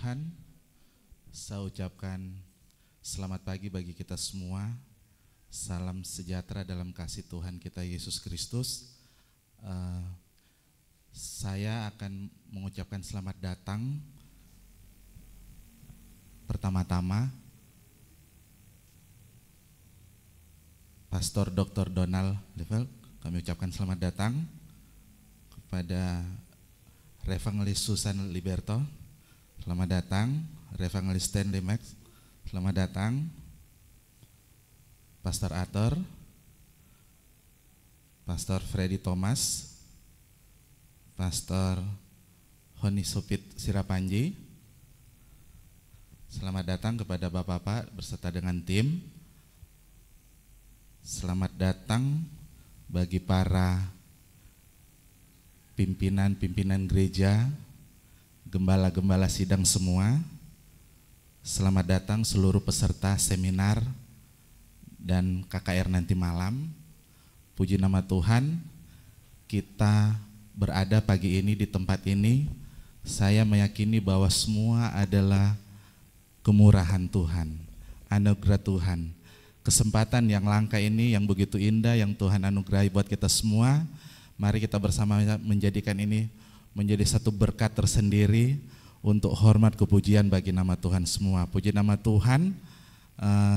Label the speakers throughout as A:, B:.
A: Tuhan, saya ucapkan selamat pagi bagi kita semua. Salam sejahtera dalam kasih Tuhan kita Yesus Kristus. Saya akan mengucapkan selamat datang pertama-tama Pastor Dr. Donald Level. Kami ucapkan selamat datang kepada Revangelis Susan Liberto. Selamat datang. Revangelis Stanley Max. Selamat datang. Pastor Arthur, Pastor Freddy Thomas, Pastor Honi Supit Sirapanji. Selamat datang kepada Bapak-bapak berserta dengan tim. Selamat datang bagi para pimpinan gereja, gembala-gembala sidang semua. Selamat datang seluruh peserta seminar dan KKR nanti malam. Puji nama Tuhan, kita berada pagi ini di tempat ini. Saya meyakini bahwa semua adalah kemurahan Tuhan, anugerah Tuhan. Kesempatan yang langka ini, yang begitu indah, yang Tuhan anugerahi buat kita semua. Mari kita bersama menjadikan ini menjadi satu berkat tersendiri untuk hormat kepujian bagi nama Tuhan semua. Puji nama Tuhan.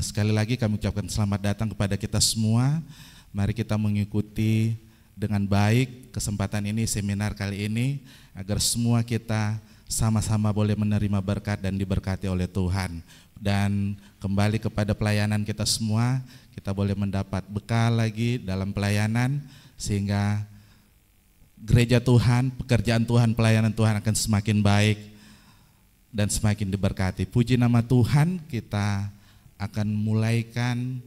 A: Sekali lagi kami ucapkan selamat datang kepada kita semua. Mari kita mengikuti dengan baik kesempatan ini, seminar kali ini, agar semua kita sama-sama boleh menerima berkat dan diberkati oleh Tuhan. Dan kembali kepada pelayanan kita semua, kita boleh mendapat bekal lagi dalam pelayanan, sehingga gereja Tuhan, pekerjaan Tuhan, pelayanan Tuhan akan semakin baik dan semakin diberkati. Puji nama Tuhan, kita akan mulaikan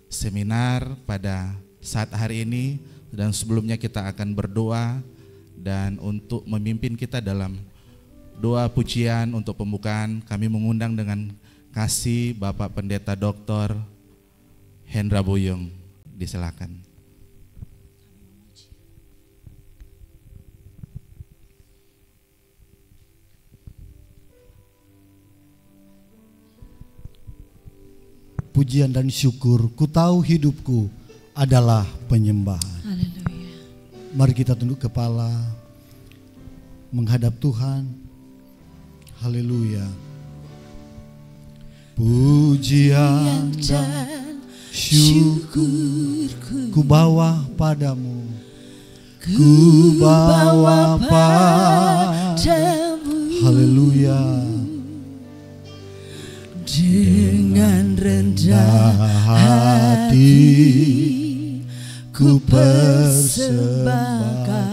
A: seminar pada saat hari ini, dan sebelumnya kita akan berdoa, dan untuk memimpin kita dalam doa pujian untuk pembukaan kami mengundang dengan kasih Bapak Pendeta Dr. Hendra Buyung. Disilakan.
B: Pujian dan syukur, ku tahu hidupku adalah penyembahan.
C: Haleluya.
B: Mari kita tunduk kepala menghadap Tuhan. Haleluya. Pujian dan syukur ku bawa padamu, ku bawa padamu. Haleluya.
C: Dengan rendah hati ku persembahkan.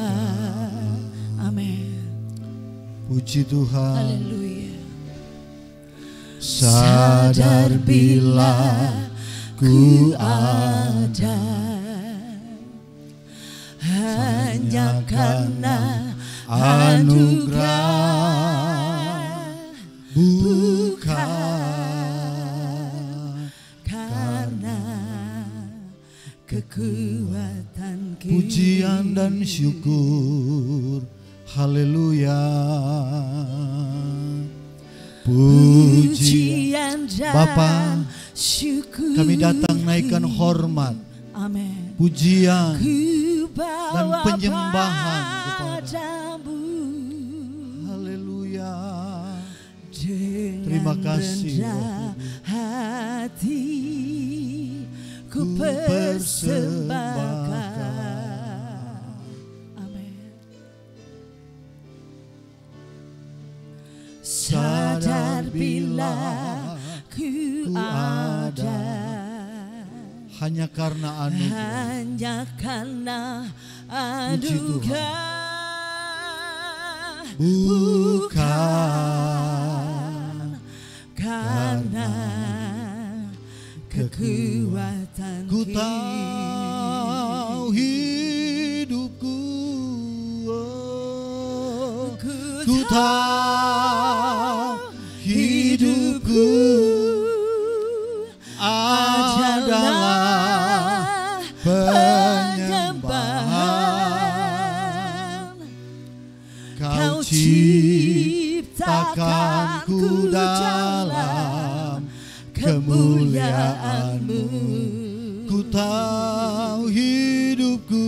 C: Amin.
B: Puji Tuhan.
C: Haleluya.
B: Sadar bila ku ada
C: hanya karena anugerah,
B: bukan
C: karena kekuatan kita.
B: pujian dan syukur. Haleluya. Pujian
C: dan
B: Bapa,
C: syukur,
B: kami datang naikkan hormat,
C: amin,
B: pujian
C: dan
B: penyembahan
C: kepadamu.
B: Haleluya.
C: Dengan
B: Terima kasih
C: rendah hati ku persembahkan. Amin. Sadar bila ku ada
B: hanya karena anugerah,
C: hanya karena anugerah, bukan karena kekuatan
B: ku
C: kita.
B: tahu hidupku, ku tahu hidupku adalah penyembahan. Kau cipta takkan ku dalam kemuliaan-Mu. Ku tahu hidupku,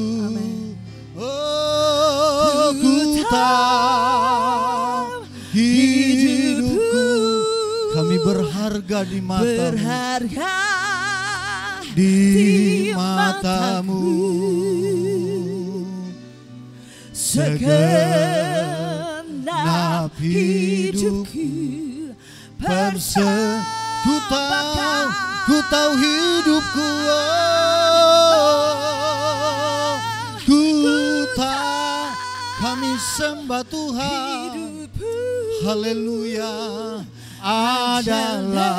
B: oh ku tahu hidupku, kami berharga di mata-Mu,
C: berharga
B: di mata-Mu.
C: Segenap hidupku
B: ku tahu hidupku, oh, ku tahu, kami sembah Tuhan, haleluya, adalah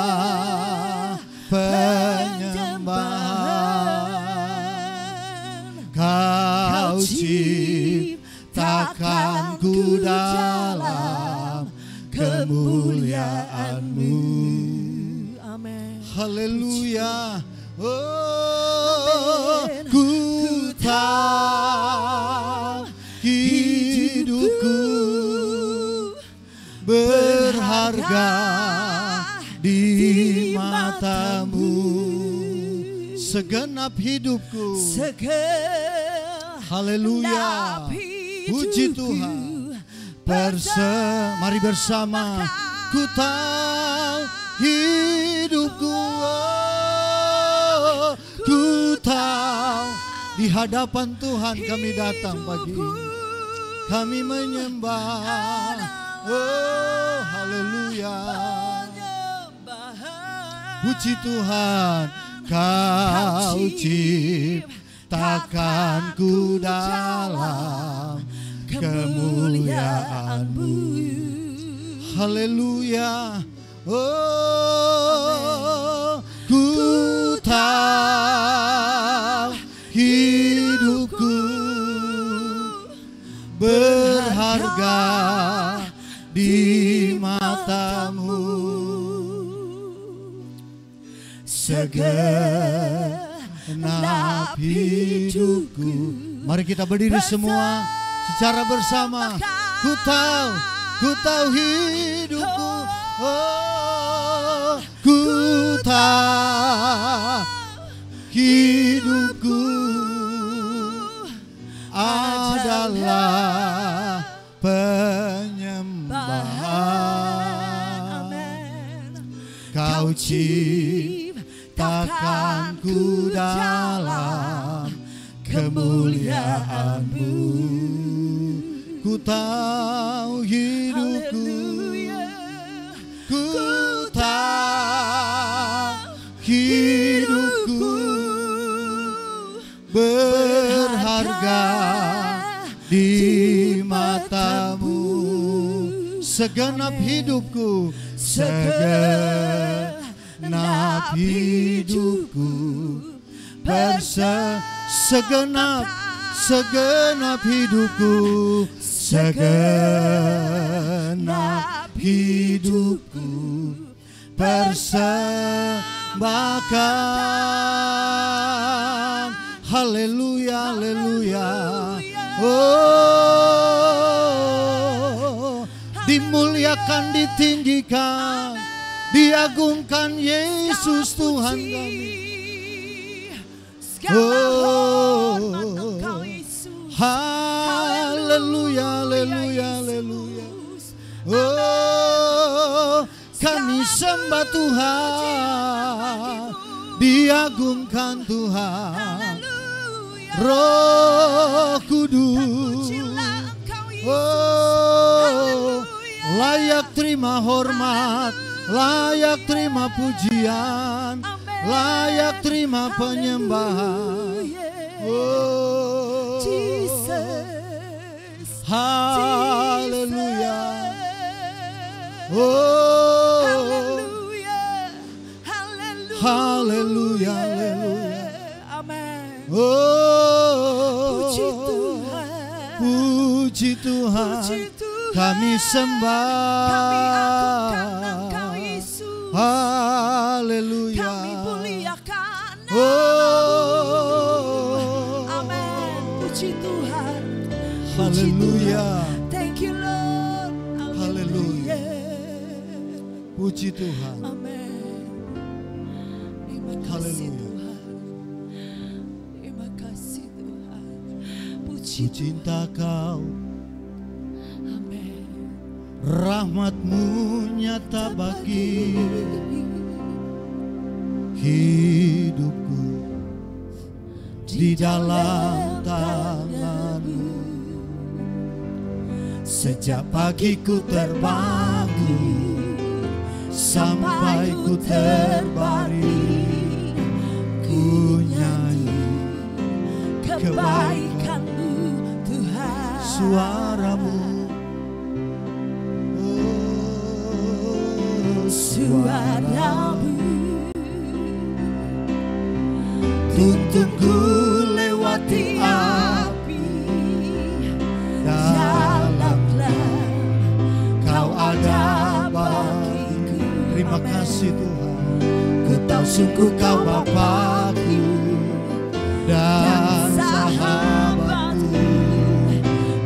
B: penyembahan. Kau ciptakan ku dalam kemuliaan-Mu. Haleluya, oh ku tahu hidupku berharga di mata-Mu. Segenap hidupku, haleluya, puji Tuhan. Mari bersama, ku tahu hidupku, oh, ku tahu di hadapan Tuhan kami datang pagi ini, kami menyembah, oh haleluya, puji Tuhan. Kau ciptakan ku dalam kemuliaan-Mu. Haleluya. Oh, ku tahu hidupku berharga di mata-Mu. Segenap hidupku. Mari kita berdiri semua secara bersama. Ku tahu hidupku, oh, ku tahu hidupku adalah penyembahan. Kau ciptakan ku dalam kemuliaan-Mu. Ku tahu hidupku, ku tahu hidupku berharga di mata-Mu. Segenap hidupku, segenap hidupku segenap hidupku, segenap hidupku persembahkan. Haleluya, haleluya. Oh, dimuliakan, ditinggikan, diagungkan Yesus Tuhan kami. Oh, haleluya, haleluya, haleluya. Oh, kami sembah Tuhan, diagungkan Tuhan, Roh Kudus. Oh, layak terima hormat, layak terima pujian, layak terima penyembahan. Oh, haleluya. Oh, haleluya, haleluya. Oh, puji Tuhan, kami sembah. Haleluya. Oh,
C: amin. Puji Tuhan.
B: Haleluya.
C: Thank you Lord.
B: Haleluya. Puji Tuhan.
C: Amin. Terima kasih
B: Haleluya.
C: Tuhan. Terima kasih Tuhan. Puji
B: Ku cinta Kau,
C: Amin.
B: rahmat-Mu nyata bagi hidupku di dalam tangan-Mu. Sejak pagi ku terbangun sampai ku terbaring, ku nyanyi
C: kebaikan-Mu Tuhan.
B: suara-Mu, oh,
C: Suara-Mu
B: tuntunku
C: lewati api.
B: dalamlah Kau ada
C: bagiku.
B: Terima
C: Amin.
B: kasih Tuhan. Ku tahu sungguh Kau Bapakku dan sahabatku.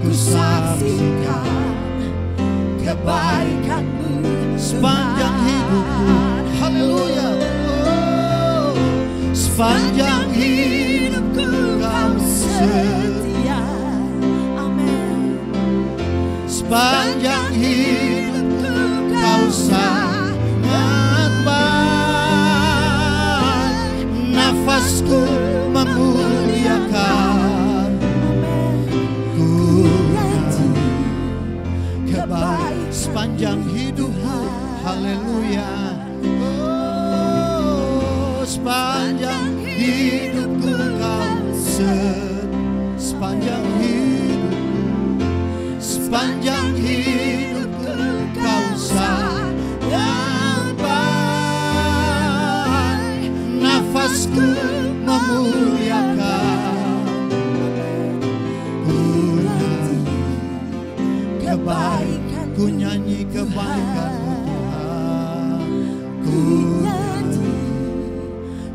B: Ku saksikan
C: kebaikan-Mu
B: sepanjang hidupku. Haleluya. Oh, sepanjang hidupku Kau setia.
C: Amin.
B: Sepanjang hidupku Kau sangat baik. Nafasku memuliakan, ku nyanyi kebaik sepanjang hidupku. Haleluya. Oh, sepanjang hidupku Kau sepanjang hidupku, sepanjang hidupku Kau sangat baik. Nafasku memuliakan, ku nyanyi kebaikan, ku nyanyi kebaikan-Mu Tuhan. Ku nyanyi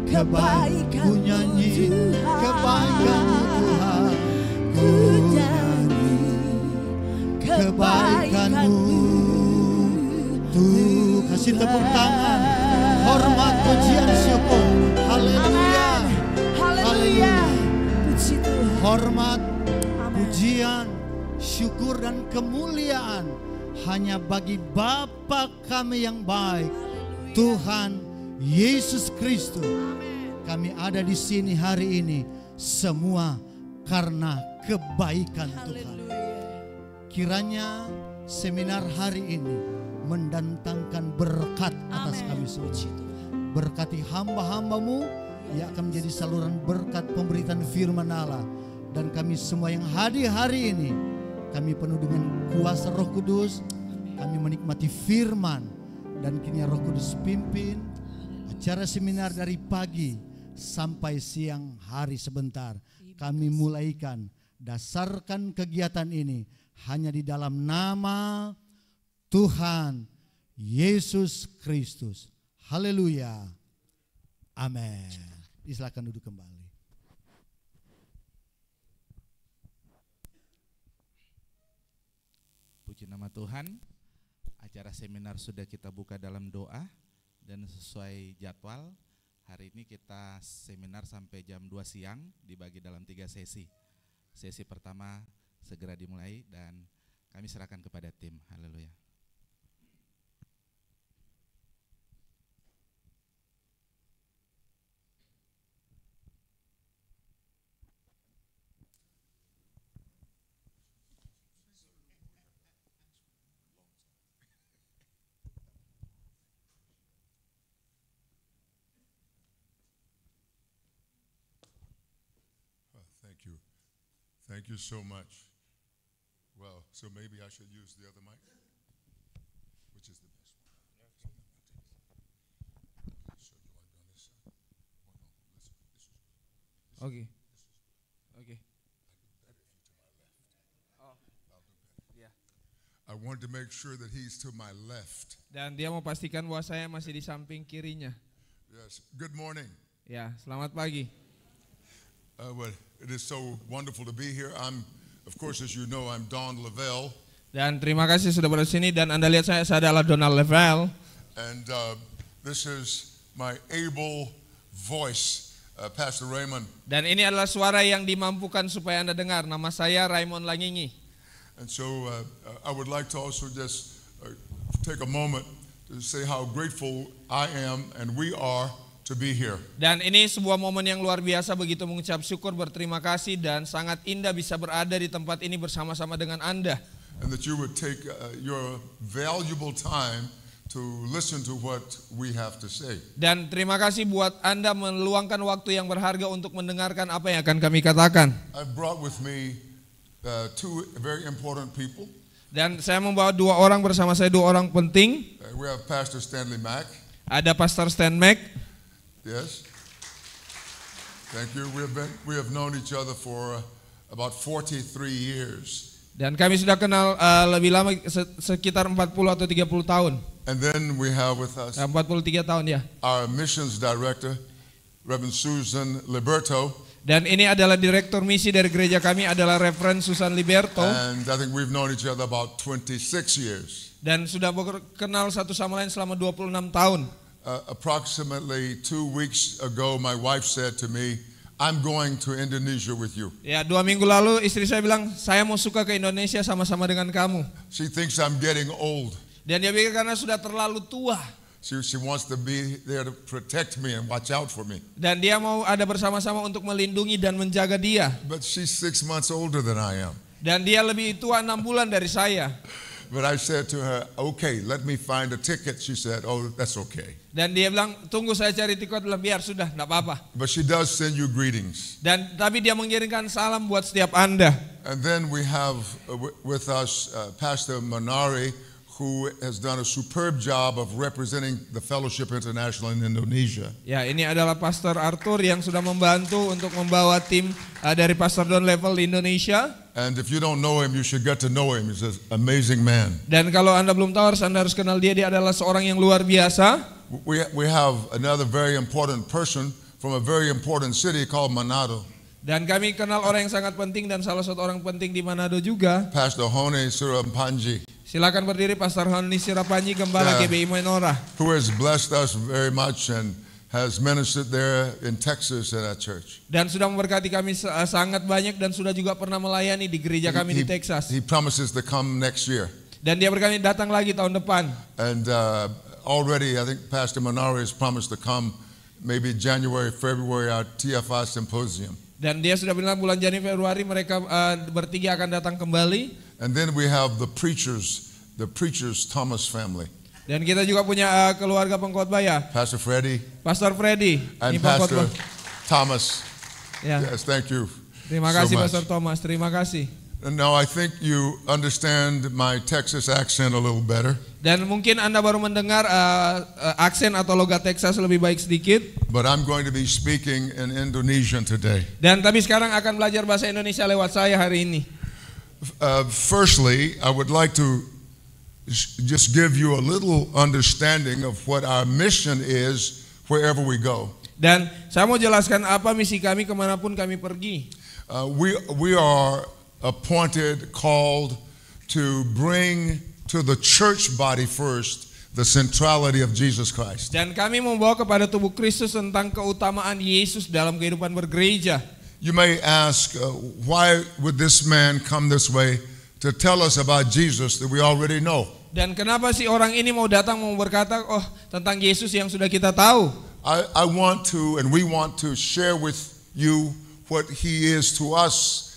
B: kebaikan, ku nyanyi kebaikan-Mu Tuhan. Ku nyanyi kebaikan-Mu. Tuh, kasih tepuk tangan, hormat, pujian, syukur. Haleluya.
C: Haleluya. Puji Tuhan.
B: Hormat,
C: Amin.
B: pujian, syukur dan kemuliaan hanya bagi Bapa kami yang baik, Tuhan Yesus Kristus. Kami ada di sini hari ini semua karena kebaikan Tuhan. Kiranya seminar hari ini mendatangkan berkat atas
C: Amin.
B: kami semua.
C: Puji Tuhan.
B: Berkati hamba-hamba-Mu yang akan menjadi saluran berkat pemberitaan firman Allah. Dan kami semua yang hadir hari ini, kami penuh dengan kuasa Roh Kudus. Kami menikmati firman dan kiranya Roh Kudus pimpin acara seminar dari pagi sampai siang hari sebentar. Kami mulaikan, dasarkan kegiatan ini hanya di dalam nama Tuhan Yesus Kristus. Haleluya. Amin. Silakan duduk kembali.
A: Puji nama Tuhan. Acara seminar sudah kita buka dalam doa dan sesuai jadwal. Hari ini kita seminar sampai jam 2 siang, dibagi dalam 3 sesi. Sesi pertama segera dimulai dan kami serahkan kepada tim. Haleluya.
D: Thank you. Thank you so much. Well, so maybe I should use the other mic? Which is the best one? So you want on this side? Oh, no, listen, this is good.
E: Okay. Okay. Oh. Ya.
D: I want to make sure that he's to my left.
E: Dan dia mau pastikan bahwa saya masih di samping kirinya.
D: Yes. Good morning.
E: Ya, selamat pagi.
D: Well, it is so wonderful to be here. Of course, as you know, I'm Don Lavelle.
E: Dan terima kasih sudah berada di sini dan Anda lihat saya adalah Donald Lavelle.
D: And this is my able voice, Pastor Raymond.
E: Dan ini adalah suara yang dimampukan supaya Anda dengar. Nama saya Raymond Langingi.
D: And so I would like to also just take a moment to say how grateful I am and we are to be here.
E: Dan ini sebuah momen yang luar biasa, begitu mengucap syukur, berterima kasih, dan sangat indah bisa berada di tempat ini bersama-sama dengan Anda.
D: And that you would take your valuable time to listen to what we have to say.
E: Dan terima kasih buat Anda meluangkan waktu yang berharga untuk mendengarkan apa yang akan kami katakan.
D: I've brought with me two very important people.
E: Dan saya membawa dua orang bersama saya, dua orang penting.
D: We have Pastor Stanley Mack.
E: Ada Pastor Stan Mack.
D: Yes. Thank you. We have known each other for about 43 years.
E: Dan kami sudah kenal lebih lama, sekitar 40 atau 30 tahun.
D: And then we have with us
E: 43 tahun ya.
D: our missions director, Reverend Susan Liberto.
E: Dan ini adalah direktur misi dari gereja kami, adalah Reverend Susan Liberto.
D: And I think we've known each other about 26 years.
E: Dan sudah kenal satu sama lain selama 26 tahun.
D: Approximately 2 weeks ago, my wife said to me, I'm going to Indonesia with you.
E: Ya, 2 minggu lalu istri saya bilang, saya mau suka ke Indonesia sama-sama dengan kamu.
D: She thinks I'm getting old.
E: Dan dia pikir karena sudah terlalu tua.
D: She wants to be there to protect me and watch out for me.
E: Dan dia mau ada bersama-sama untuk melindungi dan menjaga dia.
D: But she's 6 months older than I am.
E: Dan dia lebih tua 6 bulan dari saya.
D: But I said to her, okay, let me find a ticket. She said, oh, that's okay.
E: Dan dia bilang, tunggu saya cari tiket, biar sudah, enggak apa-apa.
D: But she does send you greetings.
E: Dan tapi dia mengirimkan salam buat setiap Anda.
D: And then we have with us Pastor Manari, who has done a superb job of representing the Fellowship International in Indonesia.
E: Ya, ini adalah Pastor Arthur yang sudah membantu untuk membawa tim dari Pastor Don Level di Indonesia.
D: And if you don't know him, you should get to know him. He's an amazing man.
E: Dan kalau Anda belum tahu, Anda harus kenal dia. Dia adalah seorang yang luar biasa.
D: We have another very important person from a very important city called Manado.
E: Dan kami kenal orang yang sangat penting dan salah satu orang penting di Manado juga.
D: Pastor Hone Surampanji.
E: Silakan berdiri, Pastor Hone Sirapanji, Gembala GBI Menora.
D: Who has blessed us very much and has ministered there in Texas at that church.
E: Dan sudah memberkati kami sangat banyak dan sudah juga pernah melayani di gereja kami di Texas.
D: He promises to come next year.
E: Dan dia berkata datang lagi tahun depan.
D: And already I think Pastor Manari has promised to come maybe January, February our TFI symposium.
E: Dan dia sudah bilang bulan Januari Februari mereka bertiga akan datang kembali.
D: And then we have the preachers Thomas family.
E: Dan kita juga punya keluarga pengkhotbah ya.
D: Pastor Freddy.
E: Pastor Freddy.
D: And Pastor Thomas.
E: Ya.
D: Yes, thank you.
E: Terima kasih Pastor Thomas, terima kasih.
D: And now I think you understand my Texas accent a little better.
E: Dan mungkin Anda baru mendengar aksen atau logat Texas lebih baik sedikit.
D: But I'm going to be speaking in Indonesian today.
E: Dan tapi sekarang akan belajar bahasa Indonesia lewat saya hari ini.
D: Firstly, I would like to just give you a little understanding of what our mission is wherever we go.
E: Dan saya mau jelaskan apa misi kami kemanapun kami pergi.
D: We are appointed, called to bring to the church body first the centrality of Jesus Christ.
E: Dan kami membawa kepada tubuh Kristus tentang keutamaan Yesus dalam kehidupan bergereja.
D: You may ask, why would this man come this way to tell us about Jesus that we already know?
E: Dan kenapa sih orang ini mau datang mau berkata tentang Yesus yang sudah kita tahu?
D: I want to and we want to share with you what he is to us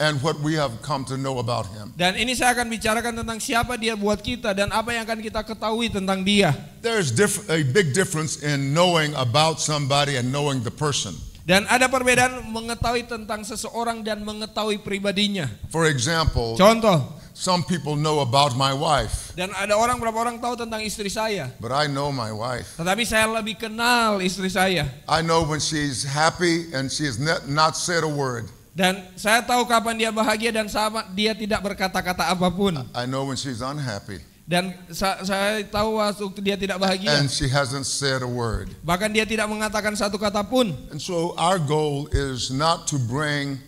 D: and what we have come to know about him.
E: Dan ini saya akan bicarakan tentang siapa dia buat kita dan apa yang akan kita ketahui tentang dia.
D: There's a big difference in knowing about somebody and knowing the person.
E: Dan ada perbedaan mengetahui tentang seseorang dan mengetahui pribadinya.
D: For example,
E: Contoh,
D: some people know about my wife.
E: Dan ada berapa orang tahu tentang istri saya.
D: But I know my wife.
E: Tetapi saya lebih kenal istri saya.
D: I know when she's happy and she has not said a word.
E: Dan saya tahu kapan dia bahagia dan dia tidak berkata-kata apapun.
D: I know when she's unhappy.
E: Dan saya tahu waktu dia tidak bahagia.
D: And she hasn't said a word.
E: Bahkan dia tidak mengatakan satu kata pun.
D: And so our goal is not to bring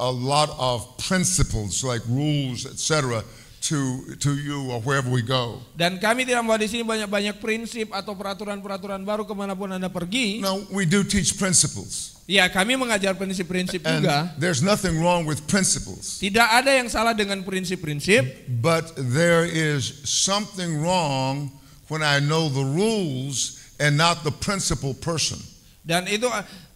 D: a lot of principles like rules, etc., to you or wherever we go.
E: Dan kami tidak membawa di sini banyak-banyak prinsip atau peraturan-peraturan baru kemanapun Anda pergi.
D: No, we do teach principles.
E: Ya, kami mengajar prinsip-prinsip
D: And
E: juga.
D: there's nothing wrong with principles.
E: Tidak ada yang salah dengan prinsip-prinsip.
D: But there is something wrong when I know the rules and not the principal person.
E: Dan itu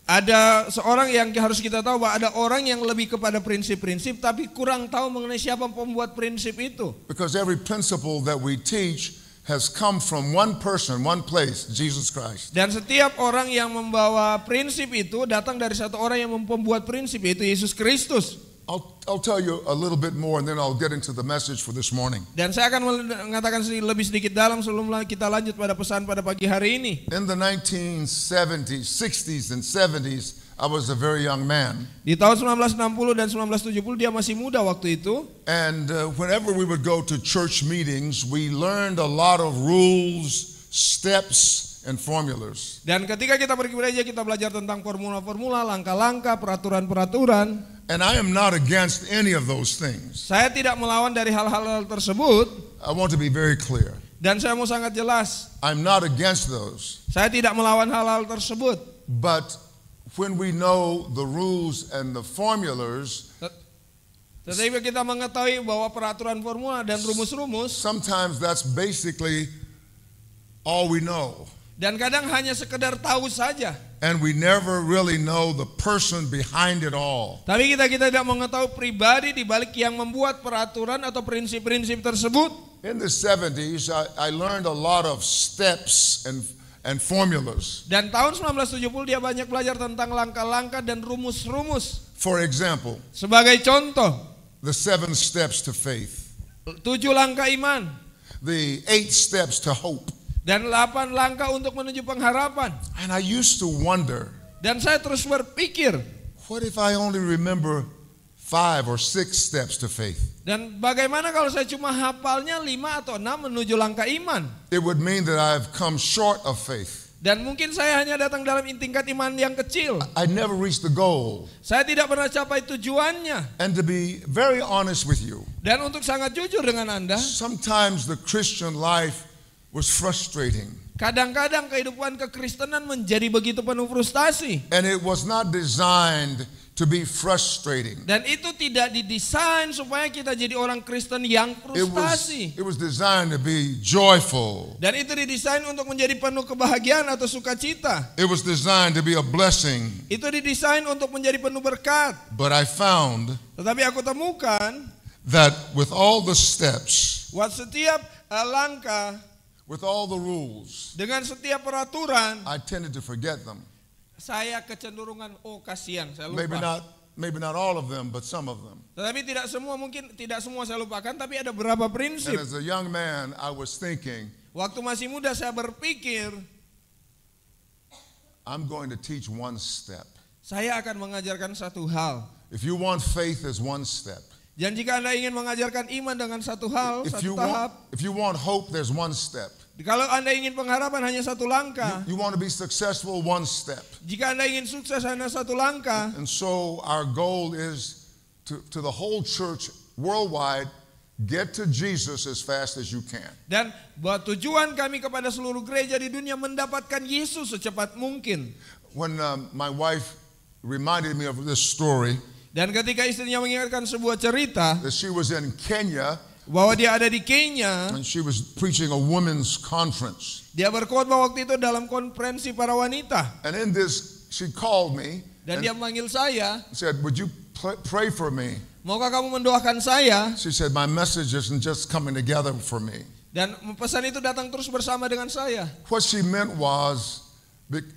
E: ada seorang yang harus kita tahu bahwa ada orang yang lebih kepada prinsip-prinsip tapi kurang tahu mengenai siapa pembuat prinsip itu.
D: Because every principle that we teach has come from one person, one place, Jesus Christ.
E: Dan setiap orang yang membawa prinsip itu datang dari satu orang yang membuat prinsip, yaitu Yesus Kristus.
D: I'll tell you a little bit more and then I'll get into the message for this morning.
E: Dan saya akan mengatakan lebih sedikit dalam sebelum kita lanjut pada pesan pada pagi hari ini.
D: In the 1970s, 60s and 70s, I was a very young man.
E: Di tahun 1960 dan 1970 dia masih muda waktu itu.
D: And whenever we would go to church meetings, we learned a lot of rules, steps, and formulas.
E: Dan ketika kita pergi gereja kita belajar tentang formula-formula, langkah-langkah, peraturan-peraturan.
D: And I am not against any of those things.
E: Saya tidak melawan dari hal-hal tersebut.
D: I want to be very clear.
E: Dan saya mau sangat jelas.
D: I'm not against those.
E: Saya tidak melawan hal-hal tersebut.
D: But when we know the rules and the formulas,
E: Tetapi kita mengetahui bahwa peraturan formula dan rumus-rumus,
D: sometimes that's basically all we know.
E: Dan kadang hanya sekedar tahu saja.
D: And we never really know the person behind it all.
E: Tapi kita tidak mengetahui pribadi di balik yang membuat peraturan atau prinsip-prinsip tersebut.
D: In the 70s, I learned a lot of steps and formulas.
E: Dan tahun 1970 dia banyak belajar tentang langkah-langkah dan rumus-rumus.
D: For example,
E: Sebagai contoh,
D: the 7 steps to faith,
E: 7 langkah iman
D: the 8 steps to hope.
E: dan 8 langkah untuk menuju pengharapan.
D: And I used to wonder,
E: Dan saya terus berpikir,
D: what if I only remember 5 or 6 steps to faith?
E: dan bagaimana kalau saya cuma hafalnya 5 atau 6 menuju langkah iman?
D: It would mean that I've come short of faith.
E: Dan mungkin saya hanya datang dalam tingkat iman yang kecil.
D: I never reached the goal.
E: Saya tidak pernah capai tujuannya.
D: And to be very honest with you,
E: Dan untuk sangat jujur dengan Anda,
D: sometimes the Christian life was frustrating.
E: kadang-kadang kehidupan kekristenan menjadi begitu penuh frustasi.
D: And it was not designed to be frustrating.
E: Dan itu tidak didesain supaya kita jadi orang Kristen yang frustasi.
D: It was designed to be joyful.
E: Dan itu didesain untuk menjadi penuh kebahagiaan atau sukacita.
D: It was designed to be a blessing.
E: Itu didesain untuk menjadi penuh berkat.
D: But I found
E: Tetapi aku temukan
D: that with all the steps,
E: buat setiap langkah,
D: with all the rules,
E: dengan setiap peraturan,
D: I tended to forget them.
E: saya kecenderungan, oh kasihan, saya
D: Maybe
E: lupa.
D: not all of them, but some of them.
E: Tetapi tidak semua, mungkin tidak semua saya lupakan, tapi ada beberapa
D: And
E: prinsip.
D: as a young man, I was thinking,
E: Waktu masih muda saya berpikir,
D: I'm going to teach one step.
E: saya akan mengajarkan satu hal.
D: If you want faith as one step,
E: Dan jika Anda ingin mengajarkan iman dengan satu hal,
D: if
E: satu tahap,
D: you want hope, there's one step.
E: kalau Anda ingin pengharapan hanya satu langkah,
D: You want to be successful, one step.
E: jika Anda ingin sukses hanya satu langkah,
D: And so our goal is to the whole church worldwide, get to Jesus as fast as you can.
E: dan buat tujuan kami kepada seluruh gereja di dunia mendapatkan Yesus secepat mungkin.
D: When my wife reminded me of this story,
E: Dan ketika istrinya mengingatkan sebuah cerita
D: that she was in Kenya
E: bahwa dia ada di Kenya,
D: and she was preaching a women's conference.
E: dia berkhotbah waktu itu dalam konferensi para wanita.
D: And in this, she called me
E: Dan
D: and
E: dia memanggil saya,
D: said, would you pray for me?
E: maukah kamu mendoakan saya?
D: She said, my message isn't just coming together for me.
E: Dan pesan itu datang terus bersama dengan saya.
D: What she meant was,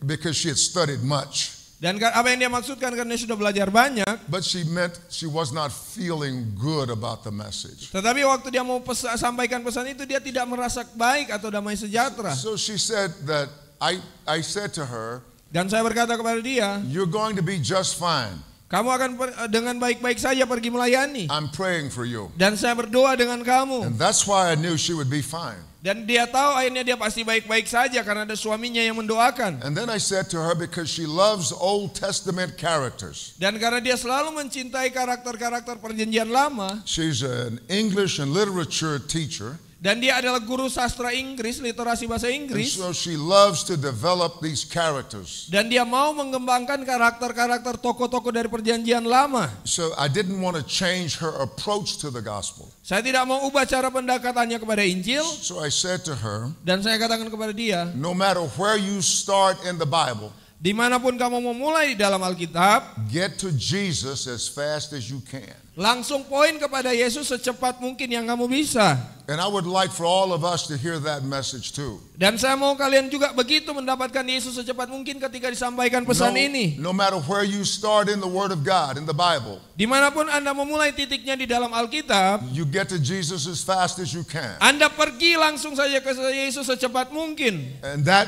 D: because she had studied much,
E: Dan apa yang dia maksudkan karena dia sudah belajar banyak.
D: but she meant she was not feeling good about the message.
E: Tetapi waktu dia mau sampaikan pesan itu, dia tidak merasa baik atau damai sejahtera.
D: So she said that, I said to her,
E: Dan saya berkata kepada dia,
D: you're going to be just fine.
E: Kamu akan dengan baik-baik saja pergi melayani.
D: I'm praying for you.
E: Dan saya berdoa dengan kamu.
D: And that's why I knew she would be fine.
E: Dan dia tahu akhirnya dia pasti baik-baik saja karena ada suaminya yang mendoakan.
D: And then I said to her, because she loves Old Testament characters.
E: Dan karena dia selalu mencintai karakter-karakter perjanjian lama.
D: She's an English and literature teacher.
E: Dan dia adalah guru sastra Inggris, literasi bahasa
D: And
E: Inggris.
D: so she loves to develop these characters.
E: Dan dia mau mengembangkan karakter-karakter tokoh-tokoh dari perjanjian lama.
D: So I didn't want to change her approach to the gospel.
E: Saya tidak mau ubah cara pendekatannya kepada Injil.
D: So I said to her,
E: Dan saya katakan kepada dia,
D: no matter where you start in the Bible,
E: dimanapun kamu mau mulai di dalam Alkitab,
D: get to Jesus as fast as you can.
E: langsung poin kepada Yesus secepat mungkin yang kamu bisa.
D: And I would like for all of us to hear that message too.
E: Dan saya mau kalian juga begitu mendapatkan Yesus secepat mungkin ketika disampaikan pesan ini.
D: No matter where you start in the Word of God, in the Bible,
E: Dimanapun Anda memulai titiknya di dalam Alkitab,
D: you get to Jesus as fast as you can.
E: Anda pergi langsung saja ke Yesus secepat mungkin.
D: And that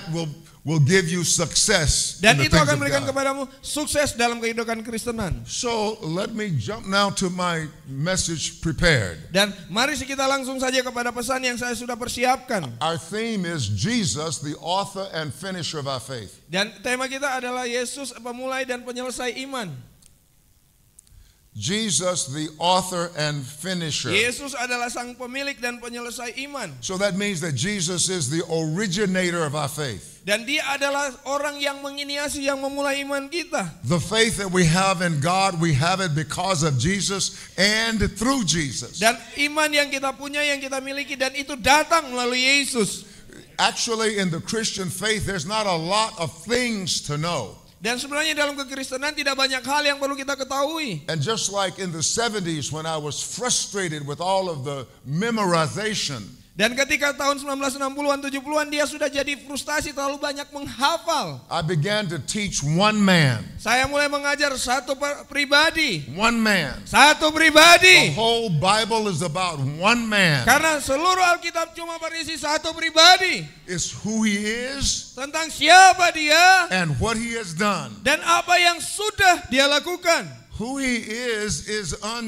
D: will give you success
E: Dan
D: in the
E: itu
D: things
E: akan
D: of
E: memberikan
D: God.
E: kepadamu sukses dalam kehidupan Kristenan.
D: So let me jump now to my message prepared.
E: Dan mari kita langsung saja kepada pesan yang saya sudah persiapkan.
D: Our theme is Jesus, the author and finisher of our faith.
E: Dan tema kita adalah Yesus pemulai dan penyelesai iman.
D: Jesus, the author and finisher.
E: Yesus adalah sang pemilik dan penyelesai iman.
D: So that means that Jesus is the originator of our faith.
E: Dan dia adalah orang yang menginisiasi, yang memulai iman kita.
D: The faith that we have in God, we have it because of Jesus and through Jesus.
E: Dan iman yang kita punya, yang kita miliki, dan itu datang melalui Yesus.
D: Actually, in the Christian faith, there's not a lot of things to know.
E: Dan sebenarnya dalam kekristenan tidak banyak hal yang perlu kita ketahui.
D: And just like in the 70s when I was frustrated with all of the memorization,
E: Dan ketika tahun 1960-an, 70-an dia sudah jadi frustasi terlalu banyak menghafal.
D: I began to teach one man.
E: Saya mulai mengajar satu pribadi.
D: One man.
E: Satu
D: The
E: pribadi.
D: whole Bible is about one man.
E: Karena seluruh Alkitab cuma berisi satu pribadi.
D: It's who he is
E: Tentang siapa dia
D: and what he has done.
E: dan apa yang sudah dia lakukan.
D: Who he is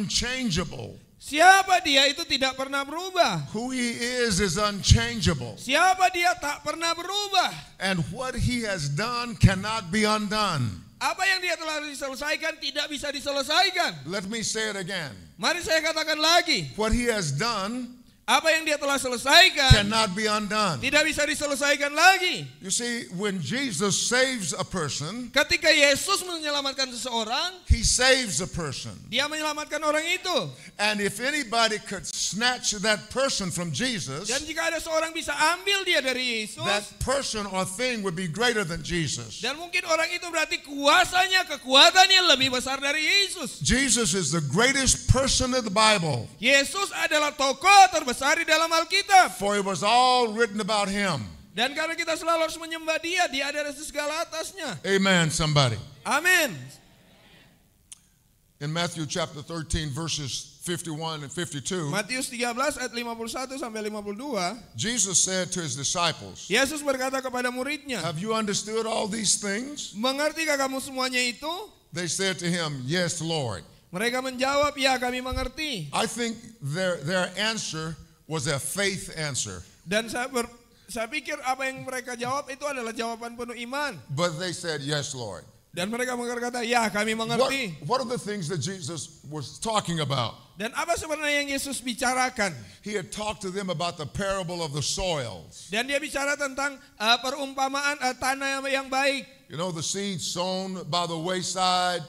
D: unchangeable.
E: Siapa dia itu tidak pernah berubah.
D: Who he is unchangeable.
E: Siapa dia tak pernah berubah.
D: And what he has done cannot be undone.
E: Apa yang dia telah diselesaikan tidak bisa diselesaikan.
D: Let me say it again.
E: Mari saya katakan lagi.
D: What he has done
E: Apa yang dia telah selesaikan
D: cannot be undone.
E: tidak bisa diselesaikan lagi.
D: You see, when Jesus saves a person,
E: Ketika Yesus menyelamatkan seseorang,
D: he saves a person.
E: dia menyelamatkan orang itu.
D: And if anybody could snatch that person from Jesus,
E: Dan jika ada seorang bisa ambil dia dari Yesus,
D: that person or thing would be greater than Jesus.
E: dan mungkin orang itu berarti kuasanya, kekuatannya lebih besar dari Yesus.
D: Jesus is the greatest person in the Bible,
E: Yesus adalah tokoh terbesar di dalam Alkitab.
D: for it was all written about him.
E: Dan karena kita selalu harus menyembah dia, dia ada di segala atasnya.
D: Amen, somebody.
E: Amin.
D: In Matthew chapter 13, verses 51 and 52,
E: Matius 13 ayat 51 sampai 52,
D: Jesus said to his disciples,
E: Yesus berkata kepada muridnya,
D: have you understood all these things?
E: mengertikah kamu semuanya itu?
D: They said to him, yes, Lord.
E: Mereka menjawab, ya kami mengerti.
D: I think their answer was a faith answer.
E: Dan saya pikir apa yang mereka jawab itu adalah jawaban penuh iman.
D: But they said, yes, Lord.
E: Dan mereka berkata, ya kami mengerti.
D: What are the things that Jesus was talking about?
E: Dan apa sebenarnya yang Yesus bicarakan?
D: He had talked to them about the parable of the soils.
E: Dan dia bicara tentang perumpamaan tanah yang baik.
D: You know, the seed sown by the wayside,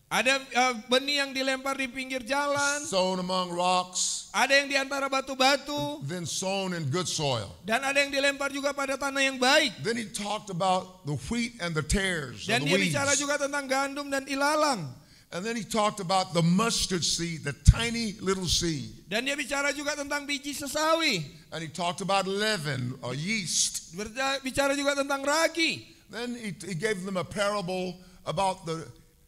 E: Ada benih yang dilempar di pinggir jalan.
D: sown among rocks,
E: Ada yang di antara batu-batu.
D: then sown in good soil.
E: Dan ada yang dilempar juga pada tanah yang baik.
D: Then he talked about the wheat and the tares,
E: Dan
D: and
E: dia
D: the
E: bicara
D: weeds.
E: juga tentang gandum dan ilalang.
D: And then he talked about the mustard seed, the tiny little seed.
E: Dan dia bicara juga tentang biji sesawi.
D: And he talked about leaven or yeast.
E: Bicara juga tentang ragi.
D: Then he gave them a parable about the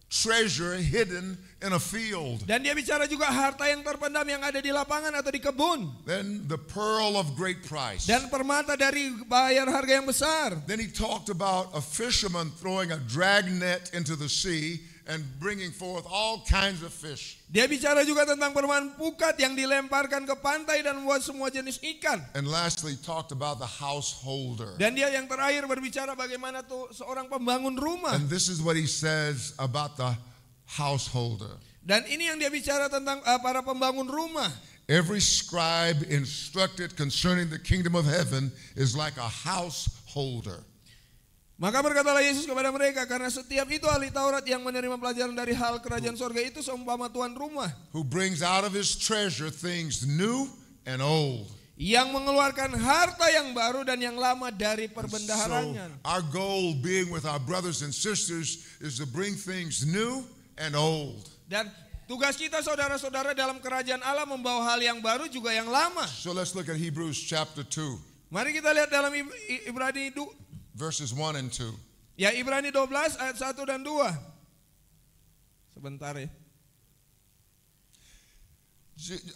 D: treasure hidden in a field.
E: Dan dia bicara juga harta yang terpendam yang ada di lapangan atau di kebun.
D: Then the pearl of great price.
E: Dan permata dari bayar harga yang besar.
D: Then he talked about a fisherman throwing a drag net into the sea and bringing forth all kinds of fish.
E: Dia bicara juga tentang perumahan pukat yang dilemparkan ke pantai dan membuat semua jenis ikan.
D: And lastly, talked about the householder.
E: Dan dia yang terakhir berbicara bagaimana tuh seorang pembangun rumah.
D: And this is what he says about the householder.
E: Dan ini yang dia bicara tentang para pembangun rumah.
D: Every scribe instructed concerning the kingdom of heaven is like a householder.
E: Maka berkatalah Yesus kepada mereka, karena setiap itu ahli Taurat yang menerima pelajaran dari hal kerajaan sorga itu seumpama tuan rumah.
D: Who brings out of his treasure things new and old.
E: Yang mengeluarkan harta yang baru dan yang lama dari
D: So
E: perbendaharanya.
D: our goal being with our brothers and sisters is to bring things new and old.
E: Dan tugas kita saudara-saudara dalam kerajaan Allah membawa hal yang baru juga yang lama.
D: So let's look at Hebrews chapter 2,
E: Mari kita lihat dalam Ibrani
D: verses 1 and 2.
E: Ya, Ibrani 12 ayat 1 dan 2. Sebentar ya.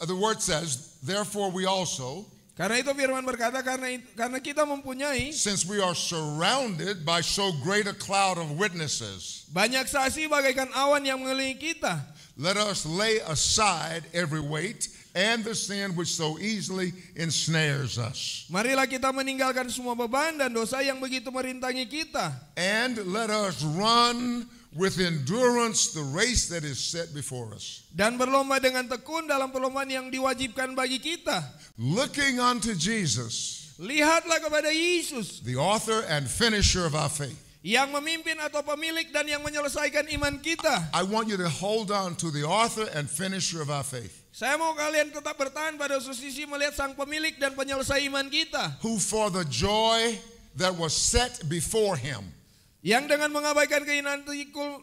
D: The word says, therefore we also,
E: Karena itu firman berkata, karena kita mempunyai
D: since we are surrounded by so great a cloud of witnesses,
E: banyak saksi bagaikan awan yang mengelilingi kita.
D: let us lay aside every weight and the sin which so easily ensnares us.
E: Marilah kita meninggalkan semua beban dan dosa yang begitu merintangi kita.
D: And let us run with endurance the race that is set before us.
E: Dan berlomba dengan tekun dalam perlombaan yang diwajibkan bagi kita.
D: Looking unto Jesus,
E: Lihatlah kepada Yesus
D: the author and finisher of our faith.
E: yang memimpin atau pemilik dan yang menyelesaikan iman kita.
D: I want you to hold on to the author and finisher of our faith,
E: Saya mau kalian tetap bertahan pada sisi melihat sang pemilik dan penyelesai iman kita.
D: who for the joy that was set before him
E: Yang dengan mengabaikan keinginan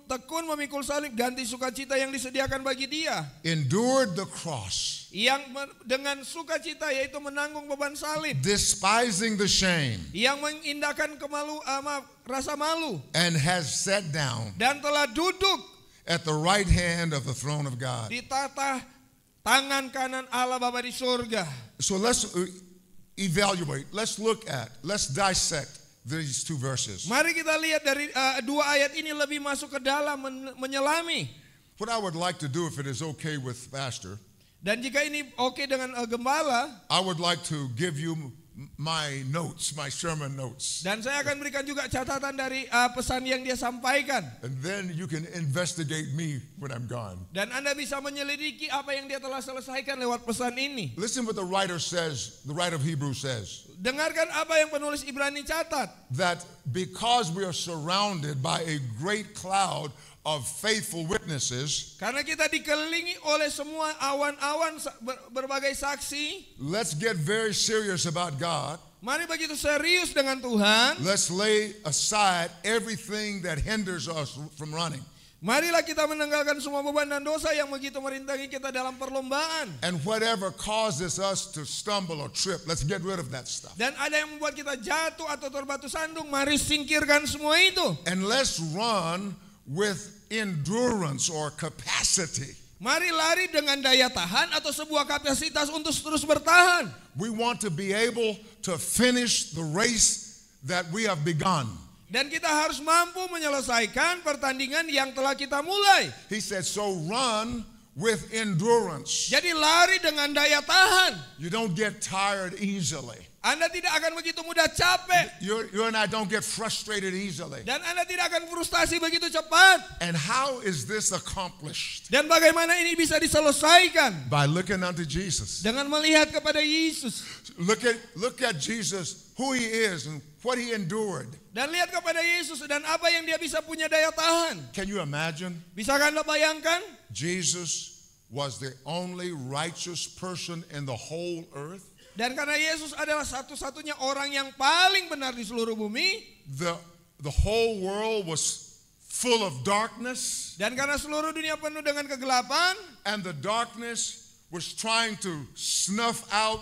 E: tekun memikul salib ganti sukacita yang disediakan bagi dia.
D: endured the cross,
E: Yang dengan sukacita yaitu menanggung beban salib.
D: despising the shame,
E: Yang mengindahkan rasa malu.
D: and has sat down
E: Dan telah duduk
D: at the right hand of the throne of God.
E: di tatah tangan kanan Allah Bapa di surga.
D: So let's evaluate, let's dissect these two verses.
E: Mari kita lihat dari dua ayat ini lebih masuk ke dalam menyelami.
D: What I would like to do, if it is okay with Pastor,
E: Dan jika ini oke dengan gembala,
D: I would like to give you my notes, my sermon notes.
E: dan saya akan berikan juga catatan dari pesan yang dia sampaikan.
D: And then you can investigate me when I'm gone.
E: Dan Anda bisa menyelidiki apa yang dia telah selesaikan lewat pesan ini.
D: Listen what the writer says, the writer of Hebrews says,
E: Dengarkan apa yang penulis Ibrani catat.
D: that because we are surrounded by a great cloud of faithful witnesses,
E: Karena kita dikelilingi oleh semua awan-awan berbagai saksi,
D: let's get very serious about God.
E: mari begitu serius dengan Tuhan.
D: Let's lay aside everything that hinders us from running.
E: Marilah kita meninggalkan semua beban dan dosa yang begitu merintangi kita dalam perlombaan.
D: And whatever causes us to stumble or trip, let's get rid of that stuff.
E: Dan ada yang membuat kita jatuh atau terbatu sandung, mari singkirkan semua itu.
D: And let's run with endurance or capacity.
E: Mari lari dengan daya tahan atau sebuah kapasitas untuk terus bertahan.
D: We want to be able to finish the race that we have begun.
E: Dan kita harus mampu menyelesaikan pertandingan yang telah kita mulai.
D: He said, so run with endurance.
E: Jadi lari dengan daya tahan.
D: You don't get tired easily.
E: Anda tidak akan begitu mudah capek.
D: You and I don't get frustrated easily.
E: Dan Anda tidak akan frustasi begitu cepat.
D: And how is this accomplished?
E: Dan bagaimana ini bisa diselesaikan?
D: By looking unto Jesus.
E: Dengan melihat kepada Yesus.
D: Look at Jesus, who he is and what he endured.
E: Dan lihat kepada Yesus dan apa yang dia bisa punya daya tahan.
D: Can you imagine?
E: Bisakah Anda bayangkan?
D: Jesus was the only righteous person in the whole earth.
E: Dan karena Yesus adalah satu-satunya orang yang paling benar di seluruh bumi.
D: The whole world was full of darkness.
E: Dan karena seluruh dunia penuh dengan kegelapan.
D: And the darkness was trying to snuff out,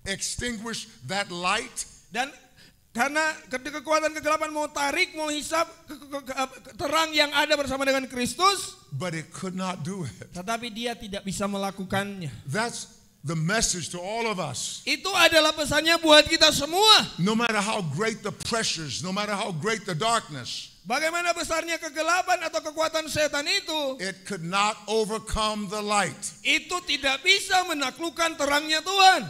D: extinguish that light.
E: Dan karena kekuatan kegelapan mau tarik, mau hisap terang yang ada bersama dengan Kristus.
D: But it could not do it.
E: Tetapi dia tidak bisa melakukannya.
D: the message to all of us.
E: Itu adalah pesannya buat kita semua.
D: No matter how great the pressures, no matter how great the darkness,
E: Bagaimana besarnya kegelapan atau kekuatan setan itu,
D: it could not overcome the light.
E: itu tidak bisa menaklukkan terangnya Tuhan.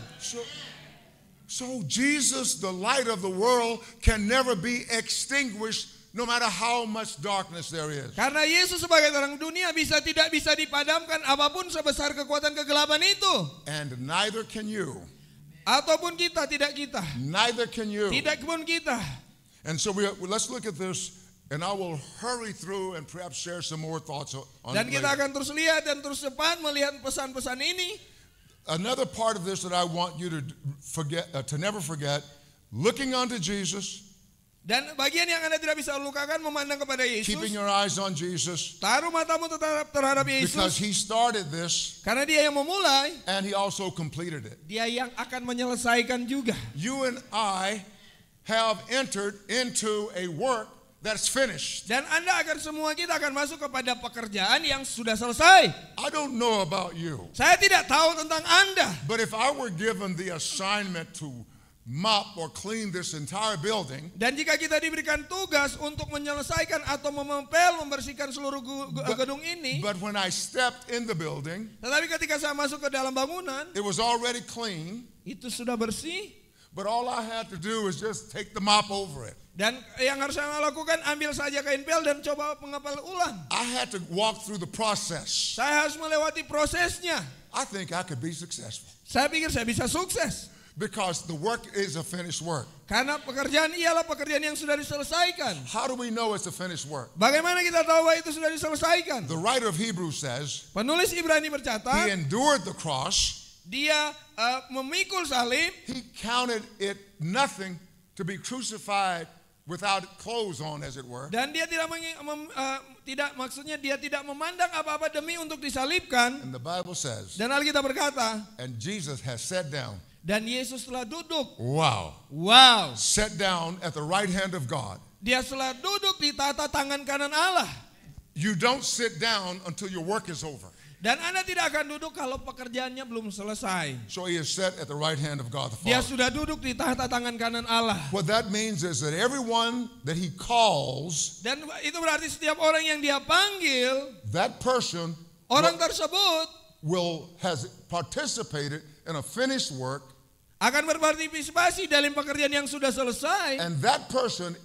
D: So Jesus, the light of the world, can never be extinguished no matter how much darkness there is.
E: Karena Yesus sebagai terang dunia tidak bisa dipadamkan apapun sebesar kekuatan kegelapan itu.
D: And neither can you.
E: Ataupun kita, tidak kita.
D: Neither can you.
E: Tidak pun kita.
D: And so let's look at this, and I will hurry through and perhaps share some more thoughts on
E: Dan
D: it
E: kita
D: later.
E: akan terus lihat dan terus cepat melihat pesan-pesan ini.
D: Another part of this that I want you to forget, to never forget, looking unto Jesus,
E: Dan bagian yang Anda tidak bisa lupakan, memandang kepada Yesus.
D: keeping your eyes on Jesus,
E: Taruh matamu terhadap
D: because
E: Yesus.
D: he started this
E: Karena dia yang memulai,
D: and he also completed it.
E: dia yang akan menyelesaikan juga.
D: You and I have entered into a work that's finished.
E: Dan Anda akan semua kita akan masuk kepada pekerjaan yang sudah selesai.
D: I don't know about you,
E: Saya tidak tahu tentang Anda.
D: but if I were given the assignment to mop or clean this entire building,
E: Dan jika kita diberikan tugas untuk menyelesaikan atau membersihkan seluruh gedung ini,
D: but when I stepped in the building,
E: tetapi ketika saya masuk ke dalam bangunan,
D: it was already clean,
E: itu sudah bersih.
D: but all I had to do was just take the mop over it.
E: Dan yang harus saya lakukan, ambil saja kain pel dan coba mengepel ulang.
D: I had to walk through the process.
E: Saya harus melewati prosesnya.
D: I think I could be successful
E: Saya pikir saya bisa sukses.
D: because the work is a finished work.
E: Karena pekerjaan ialah pekerjaan yang sudah diselesaikan.
D: How do we know it's a finished work?
E: Bagaimana kita tahu bahwa itu sudah diselesaikan?
D: The writer of Hebrews says
E: Penulis Ibrani
D: he
E: berkata,
D: endured the cross.
E: dia memikul salib,
D: He counted it nothing to be crucified without clothes on, as it were.
E: dan dia maksudnya dia tidak memandang apa-apa demi untuk disalibkan.
D: And the Bible says,
E: Dan Alkitab berkata,
D: and Jesus has sat down.
E: dan Yesus telah duduk.
D: Wow.
E: Wow,
D: Sat down at the right hand of God.
E: dia telah duduk di tata tangan kanan Allah.
D: You don't sit down until your work is over.
E: Dan Anda tidak akan duduk kalau pekerjaannya belum selesai.
D: So he is set at the right hand of God the
E: Dia
D: Father.
E: sudah duduk di tata tangan kanan Allah.
D: What that means is that everyone that he calls,
E: Dan itu berarti setiap orang yang dia panggil,
D: that person
E: orang tersebut
D: has participated in a finished work,
E: akan berpartisipasi dalam pekerjaan yang sudah selesai.
D: and that person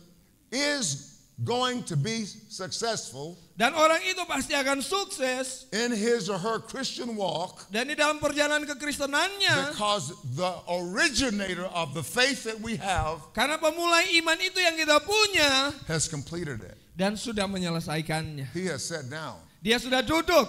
D: is going to be successful
E: Dan orang itu pasti akan sukses.
D: in his or her Christian walk
E: Dan di dalam perjalanan kekristenannya,
D: because the originator of the faith that we have
E: karena pemulai iman itu yang kita punya,
D: has completed it.
E: dan sudah menyelesaikannya.
D: He has sat down.
E: Dia sudah duduk.